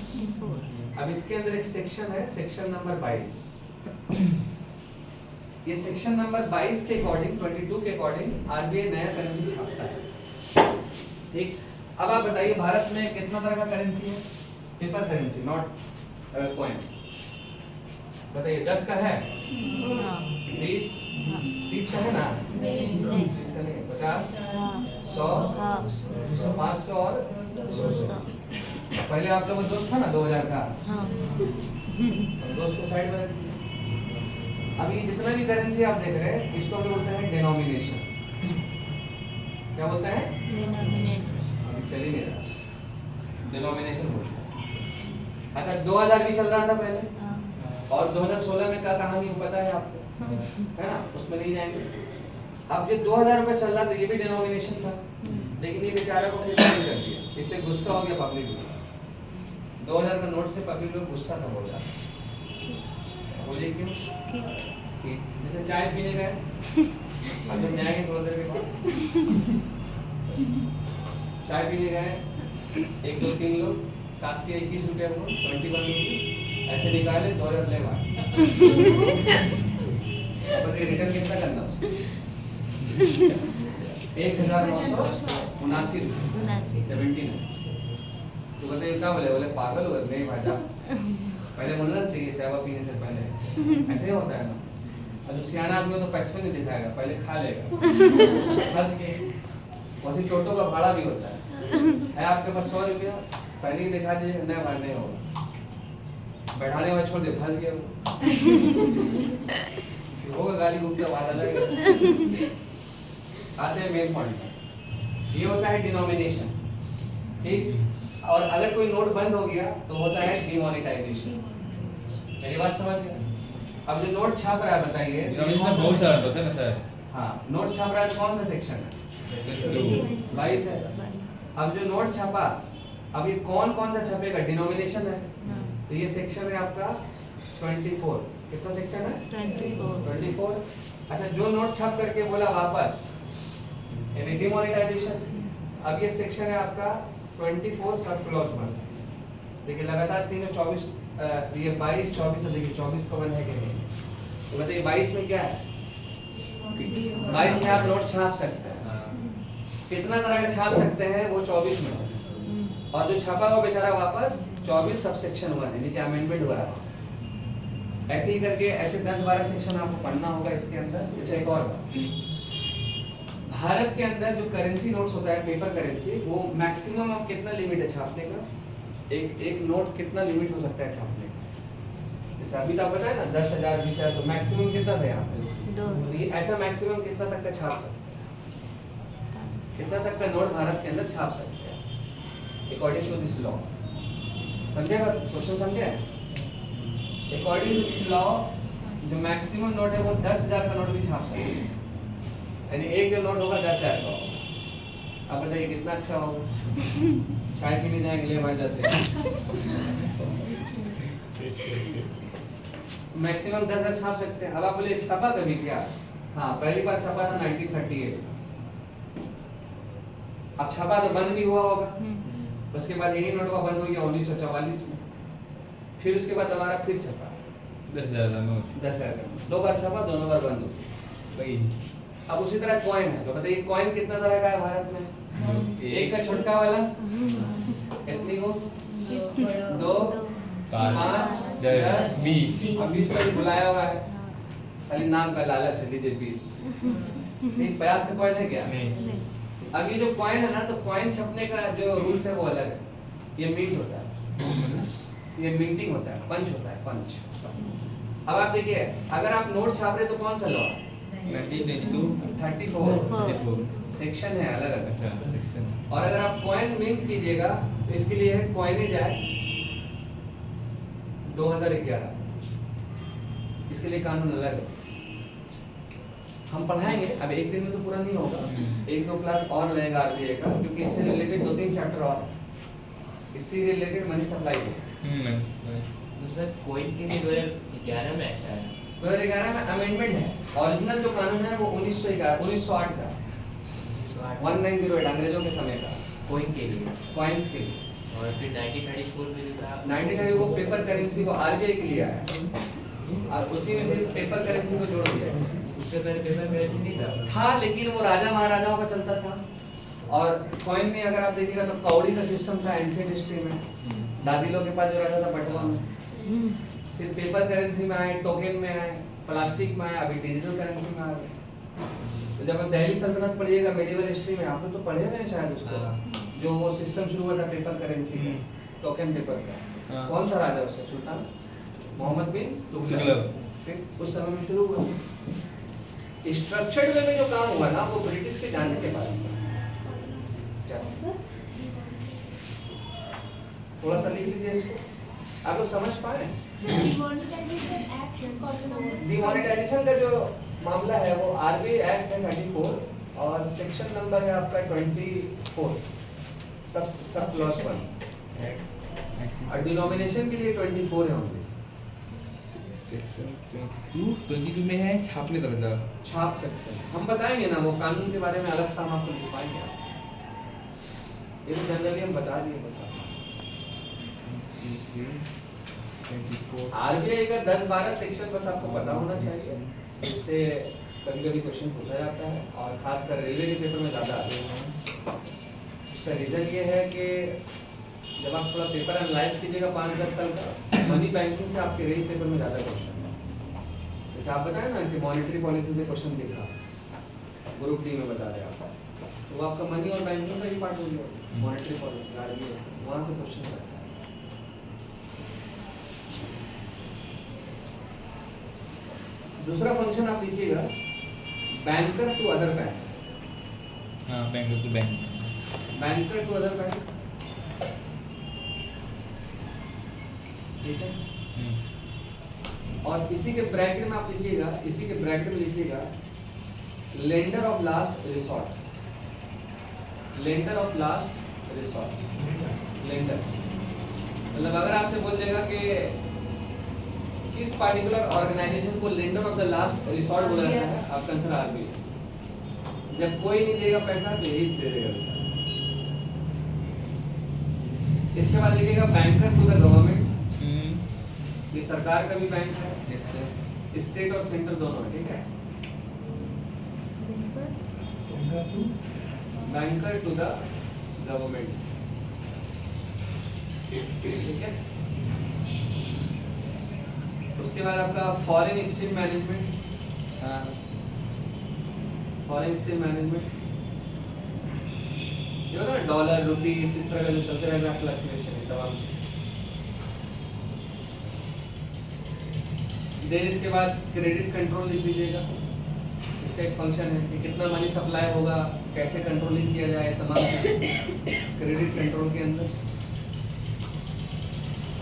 [SPEAKER 2] अब इसके अंदर एक सेक्शन है, सेक्शन नंबर 22। ये सेक्शन नंबर 22 के अकॉर्डिंग, 22 के अकॉर्डिंग आरबीआई नया करेंसी छापता है। ठीक, अब आप बताइए भारत में कितना तरह का करेंसी है? Paper currency, not coin. बताइए 10 का है, 20 का है ना, 20 का नहीं, 50, 100, 500 और 200। पहले आप लोगों का दोस्त था ना 2000 का, दोस्त को साइड में रख दीजिए। अब ये जितना भी करेंसी आप देख रहे हैं इसको हम बोलते हैं डिनोमिनेशन। क्या बोलते हैं? अभी चल ही नहीं रहा, डिनोमिनेशन बोलते हैं। अच्छा 2000 भी चल रहा था पहले और 2016 में क्या कहानी पता है आपको, है ना, उसमें नहीं जाएंगे। अब जो 2000 रुपये चल रहा था ये भी डिनोमिनेशन था, लेकिन ये बेचारा को फिर कर दिया, इससे गुस्सा हो गया पब्लिक को। 2000 का नोट से पब्लिक लोग गुस्सा था हो गया। बोलिए क्यों? जैसे चाय पीने गए, अब जब जाएंगे थोड़ी देर के बाद, चाय पीने गए, 1 2 3 लोग, 7 के 21 रुपया को 21 रुपीज ऐसे निकाले, 2000 ले मार। बताइए रिटर्न कितना करना उसको? 1979 17। तो बताइए क्या बोले? बोले पागल हो नहीं भाई साहब, पहले बोलना चाहिए चाय पीने से पहले। ऐसे ही होता है ना। और जो सियाना आदमी तो पैसे नहीं दिखाएगा, पहले खा लेगा हंस के। वैसे टोटो का भाड़ा भी होता है आपके पास 100 रुपया, पहले ही दिखा दीजिए, नया भाड़ा नहीं होगा, बैठाने वाला छोड़ दे, फंस गया होगा, गाड़ी घूमता बाद अलग। आते हैं मेन पॉइंट, ये होता है डिनोमिनेशन। ठीक, और अगर कोई नोट बंद हो गया तो होता है डिमोनेटाइजेशन। मेरी बात समझ गए? अब जो नोट छाप रहा है बताइए,
[SPEAKER 1] बहुत सारा होता है ना सर।
[SPEAKER 2] हाँ, नोट छाप रहा है तो कौन सा सेक्शन है? 22 है। अब जो नोट छपा, अब ये कौन कौन सा छपेगा? डिनोमिनेशन है, तो ये सेक्शन है आपका 24। कितना सेक्शन है? 24। अच्छा, जो नोट छप करके बोला वापस, यानी डिमोनेटाइजेशन, अब ये सेक्शन है आपका 24 सब क्लॉज 1। देखिए लगातार 3 और 24, ये 22 24 देखिए 24 का 1 है कि नहीं? तो बताइए 22 में क्या है? 22 में आप नोट छाप सकते हैं। कितना तरह का छाप सकते हैं वो 24 में? और जो छपा हुआ बेचारा वापस 24 सबसेक्शन 1 यानी कि अमेंडमेंट हुआ है। ऐसे ही करके ऐसे 10-12 सेक्शन आपको पढ़ना होगा इसके अंदर। अच्छा एक और बात, भारत के अंदर जो करेंसी नोट्स होता है पेपर करेंसी, वो मैक्सिमम आप कितना लिमिट है छापने का? एक नोट कितना लिमिट हो सकता है छापने का? जैसे अभी तो आप बताए ना 10,000 20,000, तो मैक्सिमम कितना था यहाँ पे?
[SPEAKER 5] 2
[SPEAKER 2] तो ये ऐसा मैक्सिमम कितना तक का छाप सकते हैं? कितना तक का नोट भारत के अंदर छाप सकते हैं अकॉर्डिंग टू दिस लॉ? समझे बात? क्वेश्चन समझे? अकॉर्डिंग टू दिस लॉ जो मैक्सिमम नोट है वो 10,000 का नोट भी छाप सकते हैं, यानी एक जो नोट होगा 10,000 का होगा। अब बताइए कितना अच्छा होगा? चाय पीने जाएंगे ले भाई 10 मैक्सिमम 10,000 छाप सकते हैं। अब आप बोले छापा कभी क्या? हाँ, पहली बार छापा था 1938। अब छापा तो बंद भी हुआ होगा, उसके बाद यही नोट हुआ बंद हो गया 1944 में। फिर उसके बाद दोबारा फिर छपा
[SPEAKER 1] 10,000 का नोट,
[SPEAKER 2] 10,000 का। 2 बार छपा, दोनों बार बंद हो गया।
[SPEAKER 1] वही
[SPEAKER 2] अब उसी तरह कॉइन है, तो बताइए कॉइन कितना तरह का है भारत में? एक का छोटा वाला कितनी को? 2 5 10
[SPEAKER 1] 20
[SPEAKER 2] अब 20 से बुलाया हुआ है, खाली नाम का लालच है, लीजिए 20। ठीक, 50 का कॉइन है क्या?
[SPEAKER 1] नहीं।
[SPEAKER 2] अब ये जो कॉइन है ना, तो कॉइन छपने का जो रूल्स है वो अलग है। ये मिंट होता है, ये मिंटिंग होता है, पंच होता है, पंच। अब आप देखिए, अगर आप नोट छाप रहे तो कौन सा लॉ?
[SPEAKER 1] 1922
[SPEAKER 2] 34 सेक्शन है अलग अलग।
[SPEAKER 1] अच्छा सेक्शन।
[SPEAKER 2] और अगर आप कॉइन मिंट कीजिएगा तो इसके लिए है कॉइनेज एक्ट 2011, इसके लिए कानून अलग है। हम पढ़ाएंगे, अब एक दिन में तो पूरा नहीं होगा, 1-2 क्लास और लगेगा आरबीआई का, क्योंकि इससे रिलेटेड 2-3 चैप्टर और इससे रिलेटेड मनी सप्लाई है।
[SPEAKER 6] सर कोइन के लिए 2011 में आया है।
[SPEAKER 2] 2011 में अमेंडमेंट है, ओरिजिनल जो कानून है वो 1908 का, 1908 अंग्रेजों के समय का,
[SPEAKER 6] कोइन के लिए।
[SPEAKER 2] कॉइन्स के लिए।
[SPEAKER 6] और फिर 1934 में भी था।
[SPEAKER 2] 1930 वो पेपर करेंसी को आरबीआई के लिए आया, और उसी में फिर पेपर करेंसी को जोड़ दिया।
[SPEAKER 6] उससे पहले पेपर करेंसी नहीं था।
[SPEAKER 2] लेकिन वो राजा महाराजाओं का चलता था। और कॉइन में अगर आप देखिएगा तो कौड़ी का सिस्टम था एंशिएंट हिस्ट्री में, दादी लोग के पास जो रहता था बटुआ में। फिर पेपर करेंसी में आए, टोकन में आए, प्लास्टिक में आए, अभी डिजिटल करेंसी में आ गए। तो जब आप दिल्ली सल्तनत पढ़िएगा मेडिवल हिस्ट्री में, आप लोग तो पढ़े हुए हैं शायद उसको, जो वो सिस्टम शुरू हुआ था पेपर करेंसी में, टोकन पेपर का। कौन सा राजा उसका? सुल्तान मोहम्मद बिन तुगलक। फिर उस समय में शुरू हुआ। स्ट्रक्चर्ड वे में जो काम हुआ ना वो ब्रिटिश के जाने के बाद। थोड़ा सा लिख लीजिए इसको, आप लोग समझ पाए? डिमोनेटाइजेशन का जो मामला है वो आरबीआई एक्ट है 34 और सेक्शन नंबर है आपका 24 सब क्लॉज 1 और डिनोमिनेशन के लिए 24 है ओनली।
[SPEAKER 1] सेक्शन 22 में है छापने का मतलब
[SPEAKER 2] छाप सकते हैं, हम बताएंगे ना वो कानून के बारे में अलग से हम आपको लिखवाएंगे। ये तो जनरली हम बता दिए बस आपको। आरबीआई का 10-12 सेक्शन बस आपको पता होना चाहिए, इससे कभी-कभी क्वेश्चन पूछा जाता है और खासकर रेलवे के पेपर में ज़्यादा आते हैं। उसका रीज़न ये है कि जब आप थोड़ा पेपर एनालाइज कीजिएगा 5-10 साल का, मनी बैंकिंग से आपके रेल पेपर में ज़्यादा क्वेश्चन है। जैसे आप बताएं ना कि मॉनेटरी पॉलिसी से क्वेश्चन दिखा, ग्रुप डी में बता रहे आप, तो वो आपका मनी और बैंकिंग का ही पार्ट हो गया, मॉनेटरी पॉलिसी आरबीआई, वहाँ से क्वेश्चन आता है। दूसरा फंक्शन आप लिखिएगा, बैंकर टू अदर बैंक्स।
[SPEAKER 1] हाँ, bank to bank,
[SPEAKER 2] banker to other bank, ठीक है। और इसी के ब्रैकेट में आप लिखिएगा, इसी के ब्रैकेट में लिखिएगा lender of last resort, lender of last resort. Lender मतलब अगर आपसे बोल देगा कि किस पार्टिकुलर ऑर्गेनाइजेशन को lender of the last resort बोला जाता है, आप कंसर्न आरबीआई। जब कोई नहीं देगा पैसा तो यही दे देगा पैसा। इसके बाद लिखिएगा बैंकर टू द गवर्नमेंट, ये सरकार का भी बैंक है, स्टेट और सेंट्रल दोनों है, ठीक है। बैंकर टू द गवर्नमेंट, ठीक है। उसके बाद आपका फॉरेन एक्सचेंज मैनेजमेंट।
[SPEAKER 1] हाँ
[SPEAKER 2] फॉरेन एक्सचेंज मैनेजमेंट ये होता है डॉलर रुपीस इस तरह का जो चलते रहेगा फ्लक्चुएशन है तमाम। देन इसके बाद क्रेडिट कंट्रोल लिख दीजिएगा। इसका एक फंक्शन है कि कितना मनी सप्लाई होगा, कैसे कंट्रोलिंग किया जाए तमाम क्रेडिट कंट्रोल के अंदर।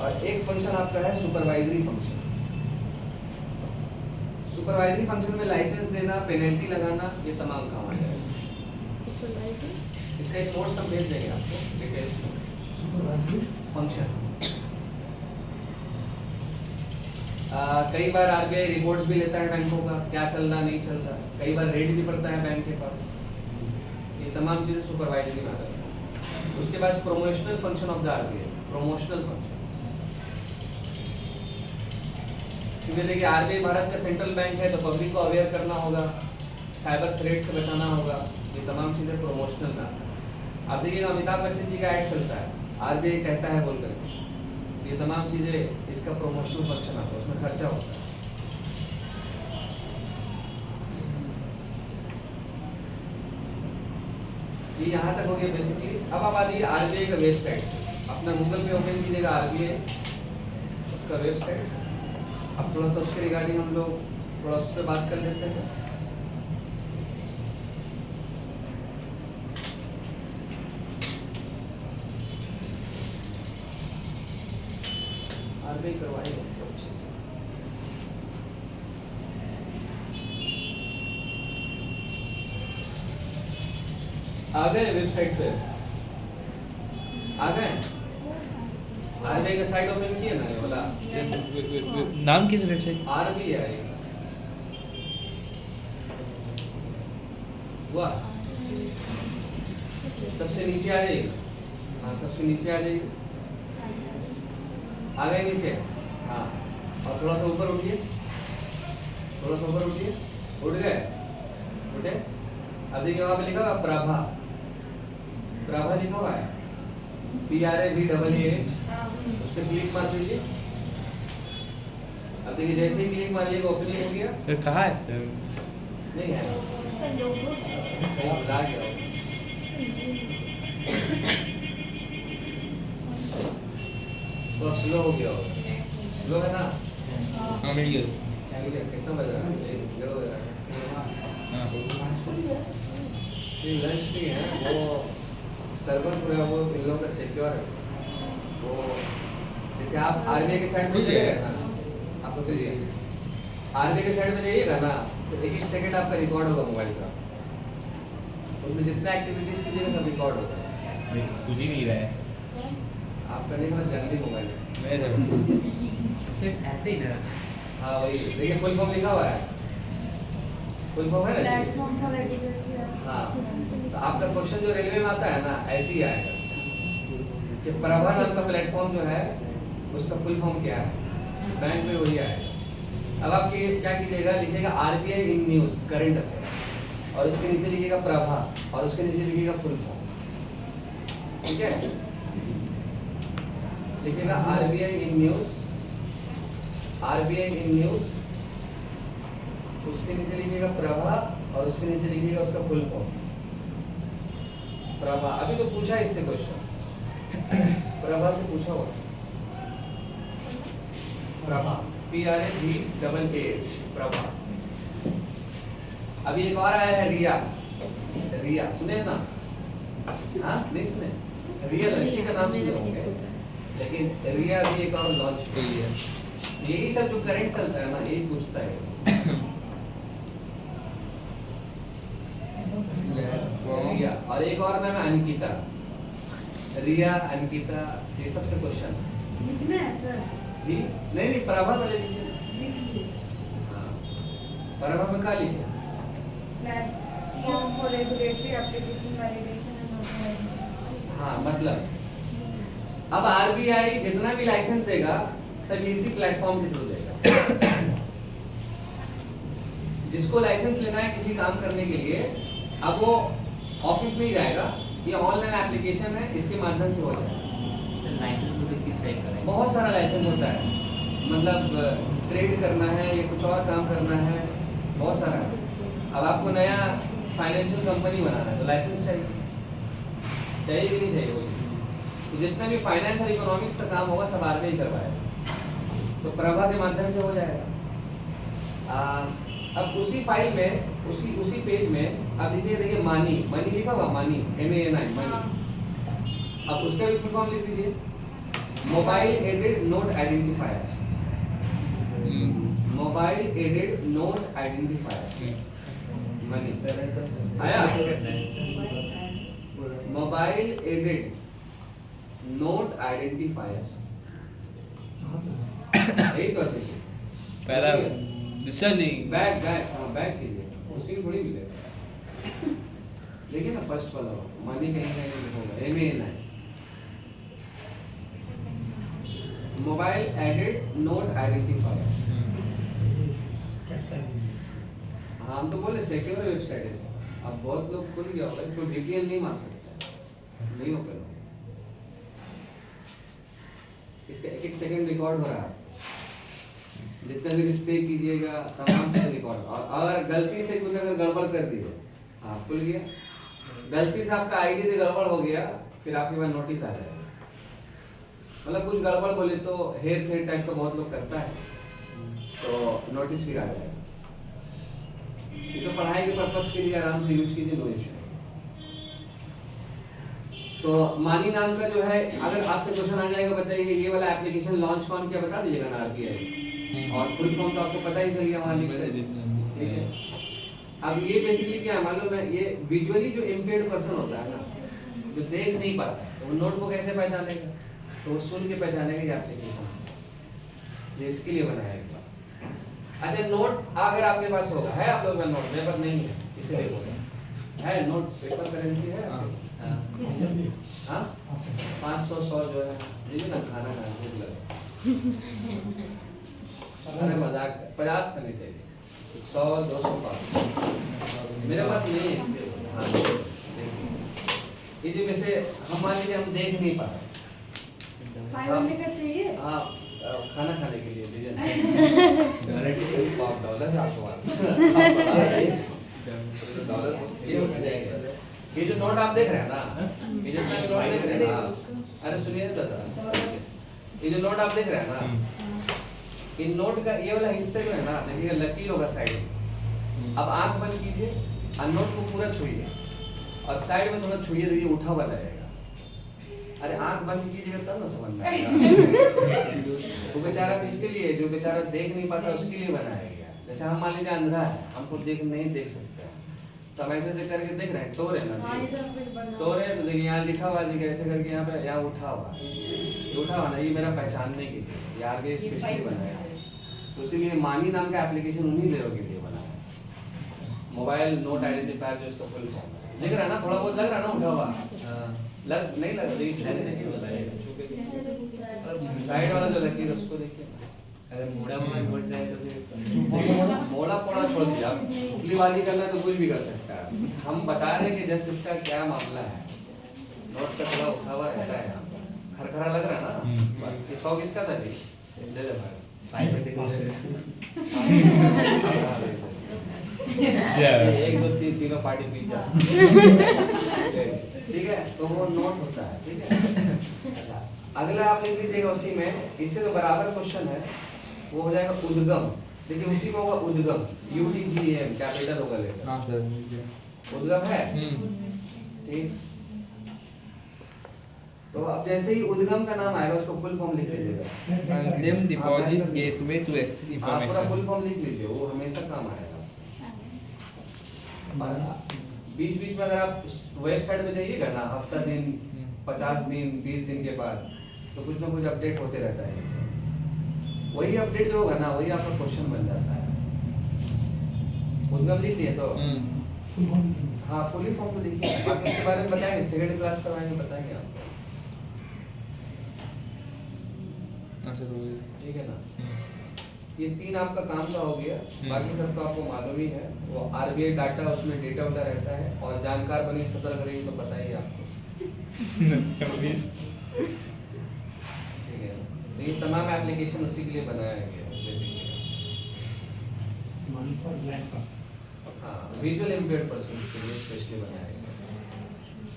[SPEAKER 2] और एक फंक्शन आपका है सुपरवाइजरी फंक्शन। सुपरवाइजरी फंक्शन में लाइसेंस देना, पेनल्टी लगाना, ये तमाम काम आ जाएगा। इसका एक नोट सब भेज देंगे आपको डिटेल्स में।
[SPEAKER 3] सुपरवाइजरी
[SPEAKER 2] फंक्शन कई बार आरबीआई रिपोर्ट्स भी लेता है बैंकों का, क्या चल रहा नहीं चल रहा। कई बार रेट भी पड़ता है बैंक के पास। ये तमाम चीजें सुपरवाइजरी में आ जाती है। उसके बाद promotional function of the RBI, promotional function. क्योंकि देखिए आरबीआई भारत का सेंट्रल बैंक है तो पब्लिक को अवेयर करना होगा, साइबर थ्रेट से बचाना होगा। ये तमाम चीजें प्रोमोशनल में आता है। आप देखिएगा अमिताभ बच्चन जी का ऐड चलता है, आरबीआई कहता है बोल करके। ये तमाम चीजें इसका प्रोमोशनल फंक्शन आता है, उसमें खर्चा होता है। ये यहाँ तक हो गया बेसिकली। अब आप आ जाइए आरबीआई का वेबसाइट। अपना गूगल पे ओपन कीजिएगा आरबीआई उसका वेबसाइट। अब थोड़ा सा उसके रिगार्डिंग हम लोग थोड़ा उस पर बात कर लेते हैं। आरबीआई करवाएगा तो अच्छे से। आ गए वेबसाइट पे, आ गए। आरबीआई का साइट ओपन किया ना ये वाला,
[SPEAKER 1] नाम किस वेबसाइट?
[SPEAKER 2] आरबीआई हुआ। सबसे नीचे आ जाइए। हाँ सबसे नीचे आ जाइए। आ गए नीचे। हाँ और थोड़ा सा ऊपर उठिए, थोड़ा सा ऊपर उठिए। उठ गए? उठे? अब देखिए वहाँ पे लिखा हुआ प्रभा, प्रभा लिखा हुआ है PRAVAH। उस पर क्लिक मार दीजिए। अब देखिए जैसे ही क्लिक मारिएगा ओपनिंग हो गया।
[SPEAKER 1] फिर कहाँ है सर?
[SPEAKER 2] नहीं है कहीं भुला गया हो। तो स्लो हो गया हो। स्लो है ना?
[SPEAKER 1] हाँ मिल गया।
[SPEAKER 2] कितना बज रहा है? 1:30 बज रहा है।
[SPEAKER 1] हाँ
[SPEAKER 2] ये लंच भी है वो सर्वर पूरा वो इन लोगों का सिक्योर है। वो जैसे आप आरबीआई के साइड में जाइएगा ना, आप तो जाइए आरबीआई के साइड में जाइएगा ना तो 1 सेकंड आपका रिकॉर्ड होगा मोबाइल का। उसमें जितना एक्टिविटीज कीजिएगा सब रिकॉर्ड होगा।
[SPEAKER 1] कुछ ही नहीं रहा है।
[SPEAKER 2] आपका नहीं मतलब जनरली मोबाइल है।
[SPEAKER 1] मैं
[SPEAKER 6] सिर्फ ऐसे ही ना।
[SPEAKER 2] हाँ वही देखिए फुल फॉर्म लिखा हुआ है। फुल फॉर्म है ना?
[SPEAKER 4] Platform for regulatory.
[SPEAKER 2] हाँ तो आपका क्वेश्चन जो रेलवे में आता है ना ऐसे ही आएगा कि प्रभा नाम का प्लेटफॉर्म जो है उसका फुल फॉर्म क्या है, बैंक में वही आएगा। अब आप क्या कीजिएगा, लिखिएगा RBI in news current affair और उसके नीचे लिखिएगा प्रभा और उसके नीचे लिखिएगा फुल फॉर्म। ठीक है, लिखिएगा RBI in news, RBI in news, उसके नीचे लिखिएगा प्रभा और उसके नीचे लिखिएगा उसका फुल फॉर्म प्रभा। अभी तो पूछा इससे क्वेश्चन, प्रभा से पूछा हुआ प्रभा PRAVAH प्रभा। अभी एक और आया है रिया, रिया सुने ना? हाँ नहीं सुने? रिया लड़की का नाम सुने होंगे लेकिन रिया भी एक और लॉन्च हुई है। यही सब जो करंट चलता है ना यही पूछता है। रिया और एक और नाम है अंकिता। रिया अंकिता ये सबसे क्वेश्चन
[SPEAKER 4] लिखना है सर?
[SPEAKER 2] जी नहीं प्रभा पहले लिखिए। हाँ प्रभा में क्या लिखे?
[SPEAKER 4] Platform for regulatory application validation and authorisation.
[SPEAKER 2] हाँ मतलब अब आरबीआई जितना भी लाइसेंस देगा सब इसी प्लेटफॉर्म के थ्रू देगा। जिसको लाइसेंस लेना है किसी काम करने के लिए अब वो ऑफिस में ही जाएगा, ये ऑनलाइन एप्लीकेशन है इसके माध्यम से हो जाएगा।
[SPEAKER 6] लाइसेंस को तो टाइप का है?
[SPEAKER 2] बहुत सारा लाइसेंस होता है, मतलब ट्रेड करना है या कुछ और काम करना है, बहुत सारा है। अब आपको नया फाइनेंशियल कंपनी बनाना है तो लाइसेंस चाहिए कि नहीं चाहिए? तो जितना भी फाइनेंस और इकोनॉमिक्स का काम होगा सब आरबीआई करवाएगा, तो प्रभा के माध्यम से हो जाएगा। अब उसी फाइल में उसी पेज में अब देखिए मानी लिखा हुआ, मानी MANI मनी। अब उसका भी फुल फॉर्म लिख दीजिए, mobile aided note identifier. Mobile aided note identifier money आया। मोबाइल एडेड नोट आइडेंटिफायर, यही तो देखिए
[SPEAKER 1] पहला दूसरा नहीं,
[SPEAKER 2] बैक कीजिए, उसी में थोड़ी मिलेगा। देखिए ना फर्स्ट वाला मनी कहीं कहीं होगा MANI, mobile aided note identifier. हाँ हम तो बोले सेक्योर वेबसाइट है सर। अब बहुत लोग खुल गया होगा, इसको VPN नहीं मार सकते, नहीं ओपन होगा, इसका एक सेकंड रिकॉर्ड हो रहा है, जितना भी मिस्टेक कीजिएगा तमाम चीजें रिकॉर्ड। और अगर गलती से कुछ अगर गड़बड़ कर दिए, हाँ खुल गया, गलती से आपका आईडी से गड़बड़ हो गया, फिर आपके पास नोटिस आ जाएगा। मतलब कुछ गड़बड़ बोले तो हेर फेर टाइप का बहुत लोग करता है, तो नोटिस फिर आ जाएगा। ये तो पढ़ाई के पर्पस के लिए आराम से यूज कीजिए, नो इश्यू। तो मानी नाम का जो है, अगर आपसे क्वेश्चन आ जाएगा बताइए ये वाला एप्लीकेशन लॉन्च कौन किया, बता दीजिएगा ना RBI, और फुल फॉर्म तो आपको पता ही चल गया मानी का, ठीक है। अब ये बेसिकली क्या है मालूम है, ये विजुअली जो इम्पेयर्ड पर्सन होता है ना, जो देख नहीं पाता, तो वो नोट को कैसे पहचानेगा, तो वो सुन के पहचानेगा ये एप्लीकेशन से, ये इसके लिए बनाया गया। अच्छा नोट अगर आपके पास होगा, है आप लोगों का नोट, मेरे पास नहीं है इसीलिए बोला है, नोट पेपर करेंसी है हाँ 500-100 जो है दीजिए ना, खाना खाना भूख लगा, अरे मजाक 50 करनी चाहिए, 100-200 500 मेरे पास नहीं है इसलिए। हाँ ये जो वैसे हम मान लीजिए हम देख नहीं पा रहे,
[SPEAKER 4] 500 का चाहिए,
[SPEAKER 2] हाँ खाना खाने के लिए $5 आपको ये जो नोट आप देख रहे हैं ना, ये जितना भी नोट देख रहे हैं ना, अरे सुनिए दादा, ये जो नोट आप देख रहे हैं ना, इन नोट का ये वाला हिस्सा जो है ना, देखिए लकीर होगा साइड में। अब आंख बंद कीजिए और नोट को पूरा छुइए, और साइड में थोड़ा छुइए, देखिए उठा हुआ लगेगा। अरे आंख बंद कीजिएगा तब ना समझ में आएगा। वो बेचारा किसके लिए, जो बेचारा देख नहीं पाता उसके लिए बनाया गया। जैसे हम मान लीजिए अंधा है, हमको नहीं देख सकते, तो हम ऐसे करके देख रहे हैं, टोर है ना, टोर है तो देखिए यहाँ लिखा हुआ, देखिए ऐसे करके यहाँ पे यहाँ उठा हुआ ना, ये मेरा पहचानने के लिए, ये आगे स्पेशली बनाया है। तो इसीलिए मानी नाम का एप्लीकेशन उन्हीं लोगों के लिए बनाया है, मोबाइल नोट आइडेंटिफायर जो इसका फुल फॉर्म है। दिख रहा है ना, थोड़ा बहुत लग रहा है ना उठा हुआ, लग नहीं लग रही, साइड वाला जो लकीर है उसको देखिए।
[SPEAKER 6] अगर मोड़ा बोल रहा है तो फिर
[SPEAKER 2] मोड़ा पोड़ा छोड़ दीजिए, आप पुतलीबाजी करना है तो कुछ भी कर सकता है। हम बता रहे हैं कि जस्ट इसका क्या मामला है, नोट का थोड़ा उठा हुआ रहता है, खरखरा लग रहा है ना, ये 100 किसका था जी, दे दे भाई, एक दो तीनों पार्टी पिज्जा, ठीक है, तो वो नोट होता है, ठीक है। अगला आप लिख लीजिएगा उसी में, इससे तो बराबर क्वेश्चन है, वो हो जाएगा उद्गम। देखिए उसी में होगा उद्गम, UDGM कैपिटल होगा लेकर,
[SPEAKER 1] हाँ सर
[SPEAKER 2] उद्गम है, ठीक। तो अब जैसे ही उद्गम का नाम आएगा उसको फुल फॉर्म लिख लीजिएगा,
[SPEAKER 1] claim deposit gateway to access
[SPEAKER 2] पूरा फुल
[SPEAKER 1] इंफॉर्मेशन।
[SPEAKER 2] फॉर्म लिख लीजिए, वो हमेशा काम आएगा। बीच बीच में अगर आप वेबसाइट पे जाइएगा ना, हफ्ता दिन 50 दिन 20 दिन के बाद, तो कुछ ना कुछ अपडेट होते रहता है, वही अपडेट जो होगा ना वही आपका क्वेश्चन बन जाता है। उद्गम लिख लिए तो हाँ फुली फॉर्म तो लिखिए, बाकी इसके बारे में बताएंगे, सेकंड क्लास करवाएंगे, बताएंगे आपको, ठीक है ना। ये 3 आपका काम का हो गया, बाकी सब तो आपको मालूम ही है, वो RBI डाटा उसमें डेटा वोटा रहता है, और जानकार बनी सतर्क रही तो बताइए आपको, ठीक है। ये तमाम एप्लीकेशन उसी के लिए बनाया गया है basically.
[SPEAKER 3] One for blind person.
[SPEAKER 2] हाँ, विजुअल इम्पेयर्ड पर्सन्स के लिए स्पेशली बनाया गया है।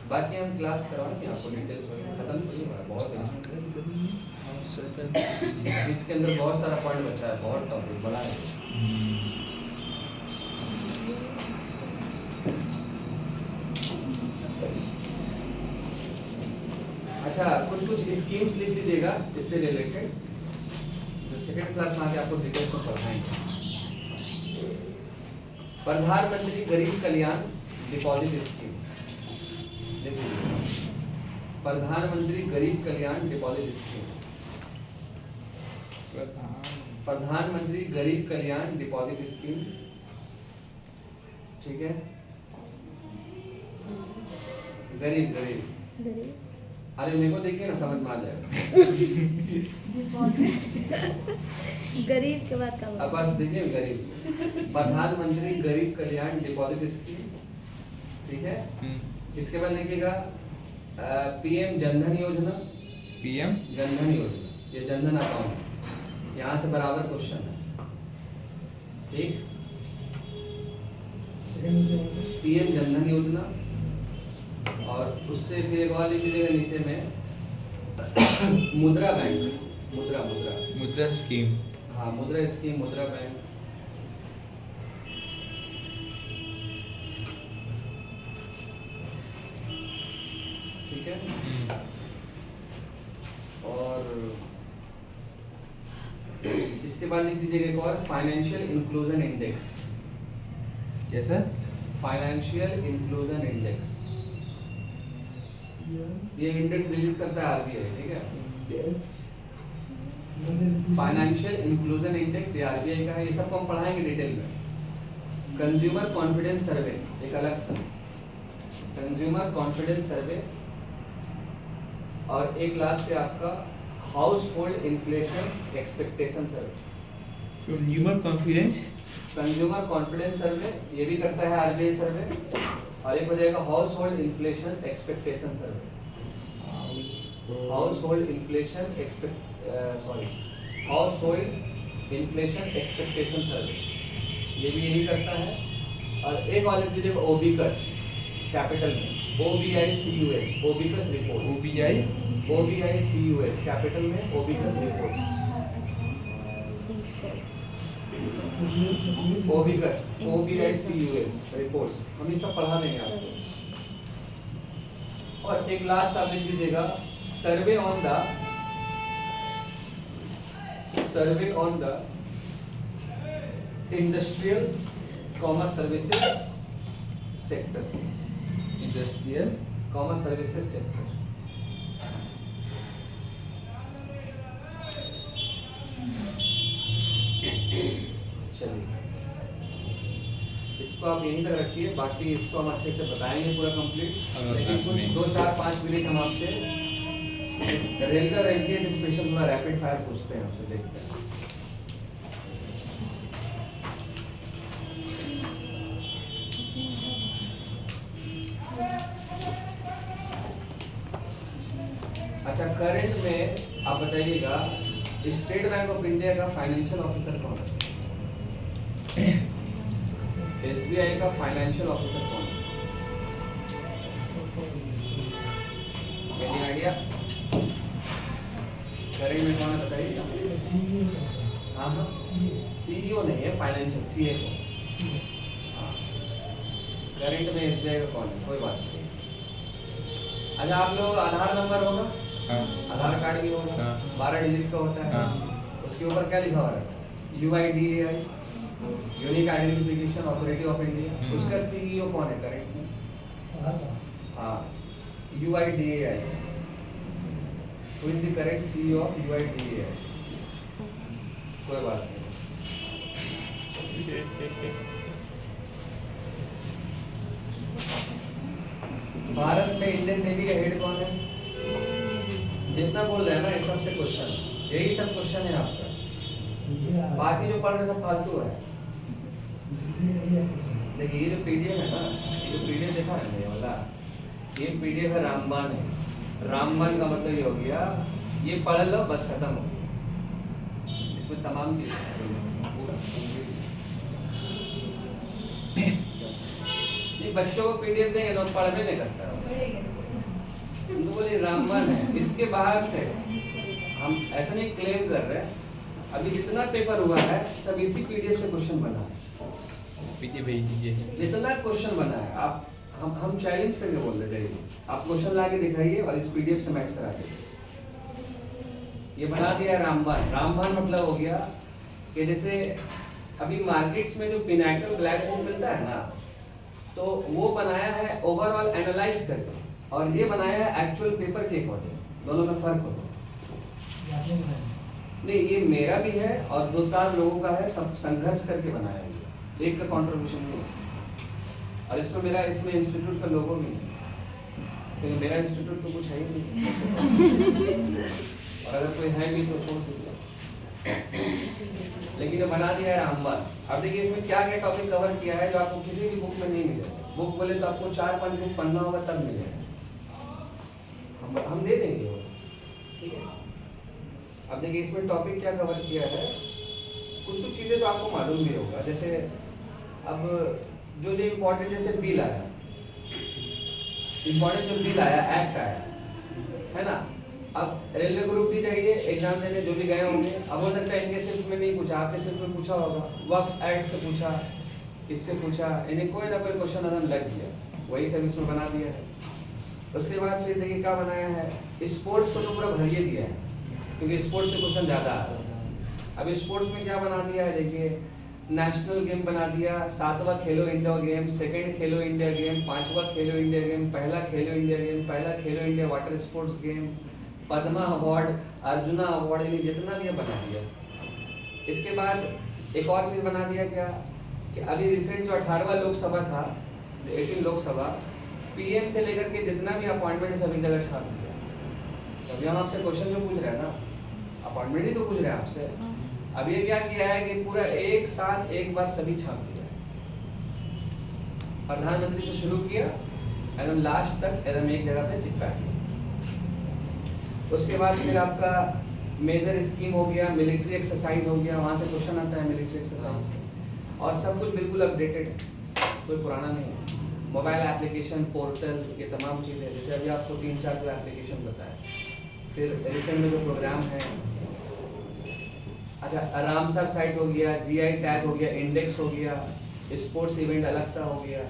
[SPEAKER 2] बाकी हम क्लास करवाएंगे आपको डिटेल्स वगैरह, खत्म तो नहीं हुआ है, बहुत है इसके अंदर बहुत सारा पॉइंट बचा है, बहुत टॉपिक बड़ा है। अच्छा, कुछ स्कीम्स लिख लीजिएगा इससे रिलेटेड, जो सेकंड क्लास में आके आपको डिटेल्स में पढ़ाएंगे। प्रधानमंत्री गरीब कल्याण डिपॉजिट स्कीम लिख लीजिएगा, प्रधानमंत्री गरीब कल्याण डिपॉजिट स्कीम, प्रधानमंत्री गरीब कल्याण डिपॉजिट स्कीम, ठीक है। गरीब गरीब अरे मेरे को देखिए ना, समझ में आ जाएगा।
[SPEAKER 4] गरीब के बाद का
[SPEAKER 2] अब बस देखिए, गरीब प्रधानमंत्री गरीब कल्याण डिपॉजिट स्कीम, ठीक है। इसके बाद लिखिएगा पीएम जनधन योजना,
[SPEAKER 1] पीएम
[SPEAKER 2] जनधन योजना, ये जनधन अकाउंट, यहाँ से बराबर क्वेश्चन है, ठीक। पीएम जनधन योजना, और उससे फिर एक और लिख लीजिएगा नीचे में मुद्रा बैंक, मुद्रा मुद्रा
[SPEAKER 1] मुद्रा स्कीम।
[SPEAKER 2] हाँ, मुद्रा स्कीम, मुद्रा बैंक, ठीक है। और इसके बाद लिख दीजिएगा एक और फाइनेंशियल इंक्लूजन इंडेक्स।
[SPEAKER 1] कैसा?
[SPEAKER 2] फाइनेंशियल इंक्लूजन इंडेक्स, ये इंडेक्स रिलीज करता है आरबीआई, ठीक है। फाइनेंशियल इंक्लूजन इंडेक्स ये आरबीआई का है, ये सबको हम पढ़ाएंगे डिटेल में। कंज्यूमर कॉन्फिडेंस सर्वे एक अलग सा, कंज्यूमर कॉन्फिडेंस सर्वे, और एक लास्ट है आपका हाउस होल्ड इन्फ्लेशन एक्सपेक्टेशन सर्वे।
[SPEAKER 1] कंज्यूमर कॉन्फिडेंस,
[SPEAKER 2] कंज्यूमर कॉन्फिडेंस सर्वे ये भी करता है आरबीआई सर्वे, और एक हो जाएगा household inflation expectation survey, household inflation household inflation expectation survey, ये भी यही करता है। और एक और लिख दीजिएगा ओबिकस, कैपिटल में OBICUS, ओबिकस रिपोर्ट, OBICUS कैपिटल में ओबिकस रिपोर्ट्स, ओबिकस OBICUS रिपोर्ट्स, हम ये सब पढ़ा देंगे आपको। और एक लास्ट आप लिख दीजिएगा सर्वे on the industrial commerce services sectors,
[SPEAKER 1] industrial
[SPEAKER 2] commerce services sector. चलिए, इसको आप यहीं तक रखिए, बाकी इसको हम अच्छे से बताएंगे पूरा कंप्लीट। लेकिन कुछ 2-4-5 मिनट हम आपसे रेगुलर एमटीएस स्पेशल थोड़ा रैपिड फायर पूछते हैं आपसे, देखते हैं। अच्छा, करंट में आप बताइएगा स्टेट बैंक ऑफ इंडिया का फाइनेंशियल ऑफिसर कौन है? एसबीआई का फाइनेंशियल ऑफिसर कौन है? Any idea? करंट में कौन है बताइए। हाँ हाँ, सीईओ नहीं है, फाइनेंशियल सीएफओ। करंट में एसबीआई का कौन है? कोई बात नहीं। अच्छा, आप लोग आधार नंबर होगा, आधार कार्ड भी होगा, 12 डिजिट का होता है। उसके ऊपर क्या लिखा हुआ है? UIDAI, unique identification authority of India. उसका सीईओ कौन है करंट में? हाँ, UIDAI। Who is the correct CEO of UIDAI? कोई बात नहीं। भारत में इंडियन नेवी का हेड कौन है? जितना बोल रहे हैं ना, ये सबसे क्वेश्चन, यही सब क्वेश्चन है आपका। बाकी जो पढ़ रहे सब फालतू है। देखिए, ये जो पीडीएफ है ना, ये जो पीडीएफ देखा है ना, ये वाला, ये पीडीएफ है रामबाण है। रामबाण का मतलब ये हो गया, ये पढ़ लो बस खत्म हो गया। इसमें तमाम चीज़ें हैं पूरा। ये बच्चों को पीडीएफ देंगे तो पढ़ भी नहीं करता तो बोले रामबन है। इसके बाहर से हम ऐसा नहीं क्लेम कर रहे हैं, अभी जितना पेपर हुआ है सब इसी पीडीएफ से क्वेश्चन बना है।
[SPEAKER 1] पीडीएफ भेज दीजिए।
[SPEAKER 2] जितना क्वेश्चन बना है आप हम चैलेंज करके बोल रहे थे, आप क्वेश्चन ला के दिखाइए और इस पीडीएफ से मैच करा दीजिए। ये बना दिया रामबन। रामबन मतलब हो गया कि जैसे अभी मार्केट्स में जो पिनाकल ब्लैक बुक मिलता है ना, तो वो बनाया है ओवरऑल एनालाइज करके, और ये बनाया है एक्चुअल पेपर के अकॉर्डिंग। दोनों में फर्क होता है। नहीं, ये मेरा भी है और 2-4 लोगों का है, सब संघर्ष करके बनाया है, एक का कंट्रीब्यूशन नहीं है इसमें। और इसमें इंस्टीट्यूट का लोगो भी नहीं, क्योंकि मेरा इंस्टीट्यूट तो कुछ है ही नहीं और अगर कोई है भी तो छोड़ दीजिए। लेकिन जो बना दिया है रामबन। अब देखिए इसमें क्या क्या टॉपिक कवर किया है जो आपको किसी भी बुक में नहीं मिलेगा। बुक बोले तो आपको 4-5 बुक पढ़ना होगा तब मिलेगा, हम दे देंगे वो, ठीक है। अब देखिए इसमें टॉपिक क्या कवर किया है, कुछ चीज़ें तो आपको मालूम भी होगा। जैसे अब जो इम्पोर्टेंट जैसे बिल आया, इम्पोर्टेंट जो बिल आया, एक्ट आया, है ना। अब रेलवे ग्रुप भी जाइए एग्जाम देने, जो भी गए होंगे, अब हो सकता है इनके सिर्फ में नहीं पूछा, आपके सिर्फ में पूछा होगा, वक्त एक्ट से पूछा, इससे पूछा, इन्हें कोई ना कोई क्वेश्चन आंसर लग गया, वही सब इसमें बना दिया है। उसके बाद फिर देखिए क्या बनाया है, स्पोर्ट्स को तो पूरा भरिए दिया है, क्योंकि स्पोर्ट्स से क्वेश्चन ज़्यादा आ रहा है। अब स्पोर्ट्स में क्या बना दिया है, देखिए नेशनल गेम बना दिया, 7वां खेलो इंडिया गेम, 2nd खेलो इंडिया गेम, 5वां खेलो इंडिया गेम, पहला खेलो इंडिया गेम, पहला खेलो India water sports game, Padma award, arjuna award, ये जितना भी है बना दिया। इसके बाद एक और चीज़ बना दिया क्या, कि अभी रिसेंट जो 18वां लोकसभा था, 18 लोकसभा, पीएम से लेकर के जितना भी अपॉइंटमेंट है सभी जगह छाप दिया। अभी हम आपसे क्वेश्चन जो पूछ रहे हैं ना, अपॉइंटमेंट ही तो पूछ रहे हैं आपसे। अब ये क्या किया है कि पूरा एक साथ एक बार सभी छाप दिया, प्रधानमंत्री से शुरू किया एकदम लास्ट तक एकदम एक जगह पे चिपका दिया। उसके बाद फिर आपका मेजर स्कीम हो गया, मिलिट्री एक्सरसाइज हो गया, वहाँ से क्वेश्चन आता है मिलिट्री एक्सरसाइज से, और सब कुछ बिल्कुल अपडेटेड है, कोई पुराना नहीं है। मोबाइल एप्लीकेशन, पोर्टल, ये तमाम चीज़ें, जैसे अभी आपको 3-4 जो एप्लीकेशन बताए। फिर रिसेंट में जो प्रोग्राम है, अच्छा रामसर साइट हो गया, जीआई टैग हो गया, इंडेक्स हो गया, स्पोर्ट्स इवेंट अलग सा हो गया।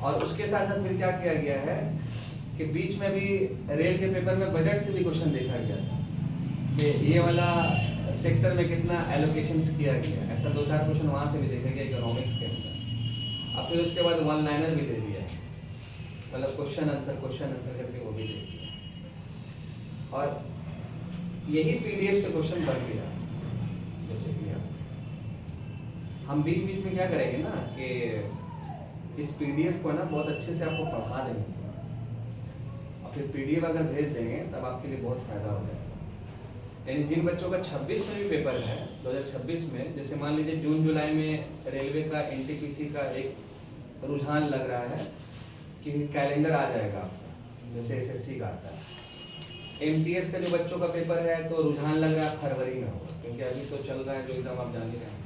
[SPEAKER 2] और उसके साथ साथ फिर क्या किया गया है कि बीच में भी रेल के पेपर में बजट से भी क्वेश्चन देखा गया था कि ये वाला सेक्टर में कितना एलोकेशंस किया गया, ऐसा 2-4 क्वेश्चन वहाँ से भी देखा गया इकोनॉमिक्स के अंदर। अब फिर उसके बाद 1 लाइनर भी दे दिया, मतलब क्वेश्चन आंसर करके वो भी दे दिया। और यही पीडीएफ से क्वेश्चन बन गया। जैसे कि हम बीच बीच में क्या करेंगे ना कि इस पीडीएफ को ना बहुत अच्छे से आपको पढ़ा देंगे, और फिर पीडीएफ अगर भेज देंगे तब आपके लिए बहुत फ़ायदा हो जाएगा। यानी जिन बच्चों का 26 में भी पेपर है, 2026 में, जैसे मान लीजिए जून जुलाई में रेलवे का एनटीपीसी का एक रुझान लग रहा है कि कैलेंडर आ जाएगा आपका, जैसे एसएससी का आता है। एमटीएस का जो बच्चों का पेपर है तो रुझान लग रहा है फरवरी में होगा, क्योंकि अभी तो चल रहा है जो एग्जाम आप जान ही रहे हैं।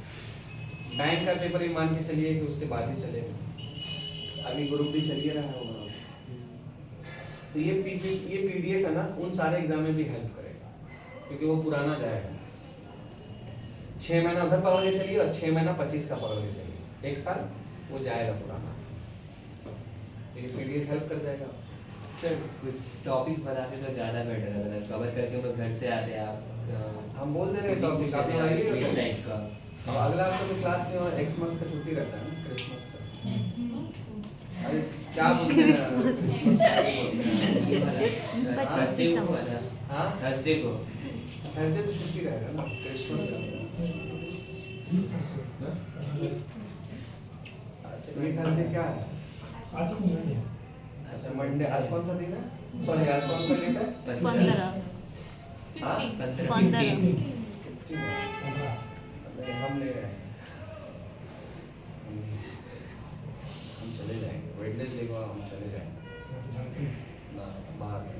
[SPEAKER 2] बैंक का पेपर भी मान के चलिए कि उसके बाद ही चलेगा, अभी ग्रुप भी चल ही रहा है होगा। तो ये पीडीएफ है ना, उन सारे एग्जाम में भी हेल्प करेगा, क्योंकि वो पुराना जाएगा। 6 महीना उधर पढ़ोगे चलिए और 6 महीना 25 का पढ़ोगे चलिए, 1 साल वो जाएगा पुराना। ये पीडीएफ हेल्प कर जाएगा।
[SPEAKER 6] सर कुछ टॉपिक्स बनाते तो ज़्यादा बेटर है, मतलब कवर करके हम लोग घर से आते हैं, आप
[SPEAKER 2] हम बोल दे रहे हैं टॉपिक आप
[SPEAKER 6] क्विज टाइप का।
[SPEAKER 2] और अगला हफ्ता तो क्लास में और एक्समस का छुट्टी रहता है ना, क्रिसमस का। अरे क्या बोलते हैं,
[SPEAKER 6] थर्सडे को वाला,
[SPEAKER 2] हाँ
[SPEAKER 6] थर्सडे को,
[SPEAKER 2] थर्सडे तो छुट्टी रहेगा ना क्रिसमस का। अच्छा ये थर्सडे क्या है?
[SPEAKER 3] आज की मंडे।
[SPEAKER 2] अच्छा मंडे, आज कौन सा दिन है? सॉरी आज कौन सा डेट है?
[SPEAKER 5] 15
[SPEAKER 2] हाँ
[SPEAKER 5] 15
[SPEAKER 2] हम ले रहे हैं, हम चले जाएंगे वेडनेसडे को, हम चले जाएंगे ना बाहर में।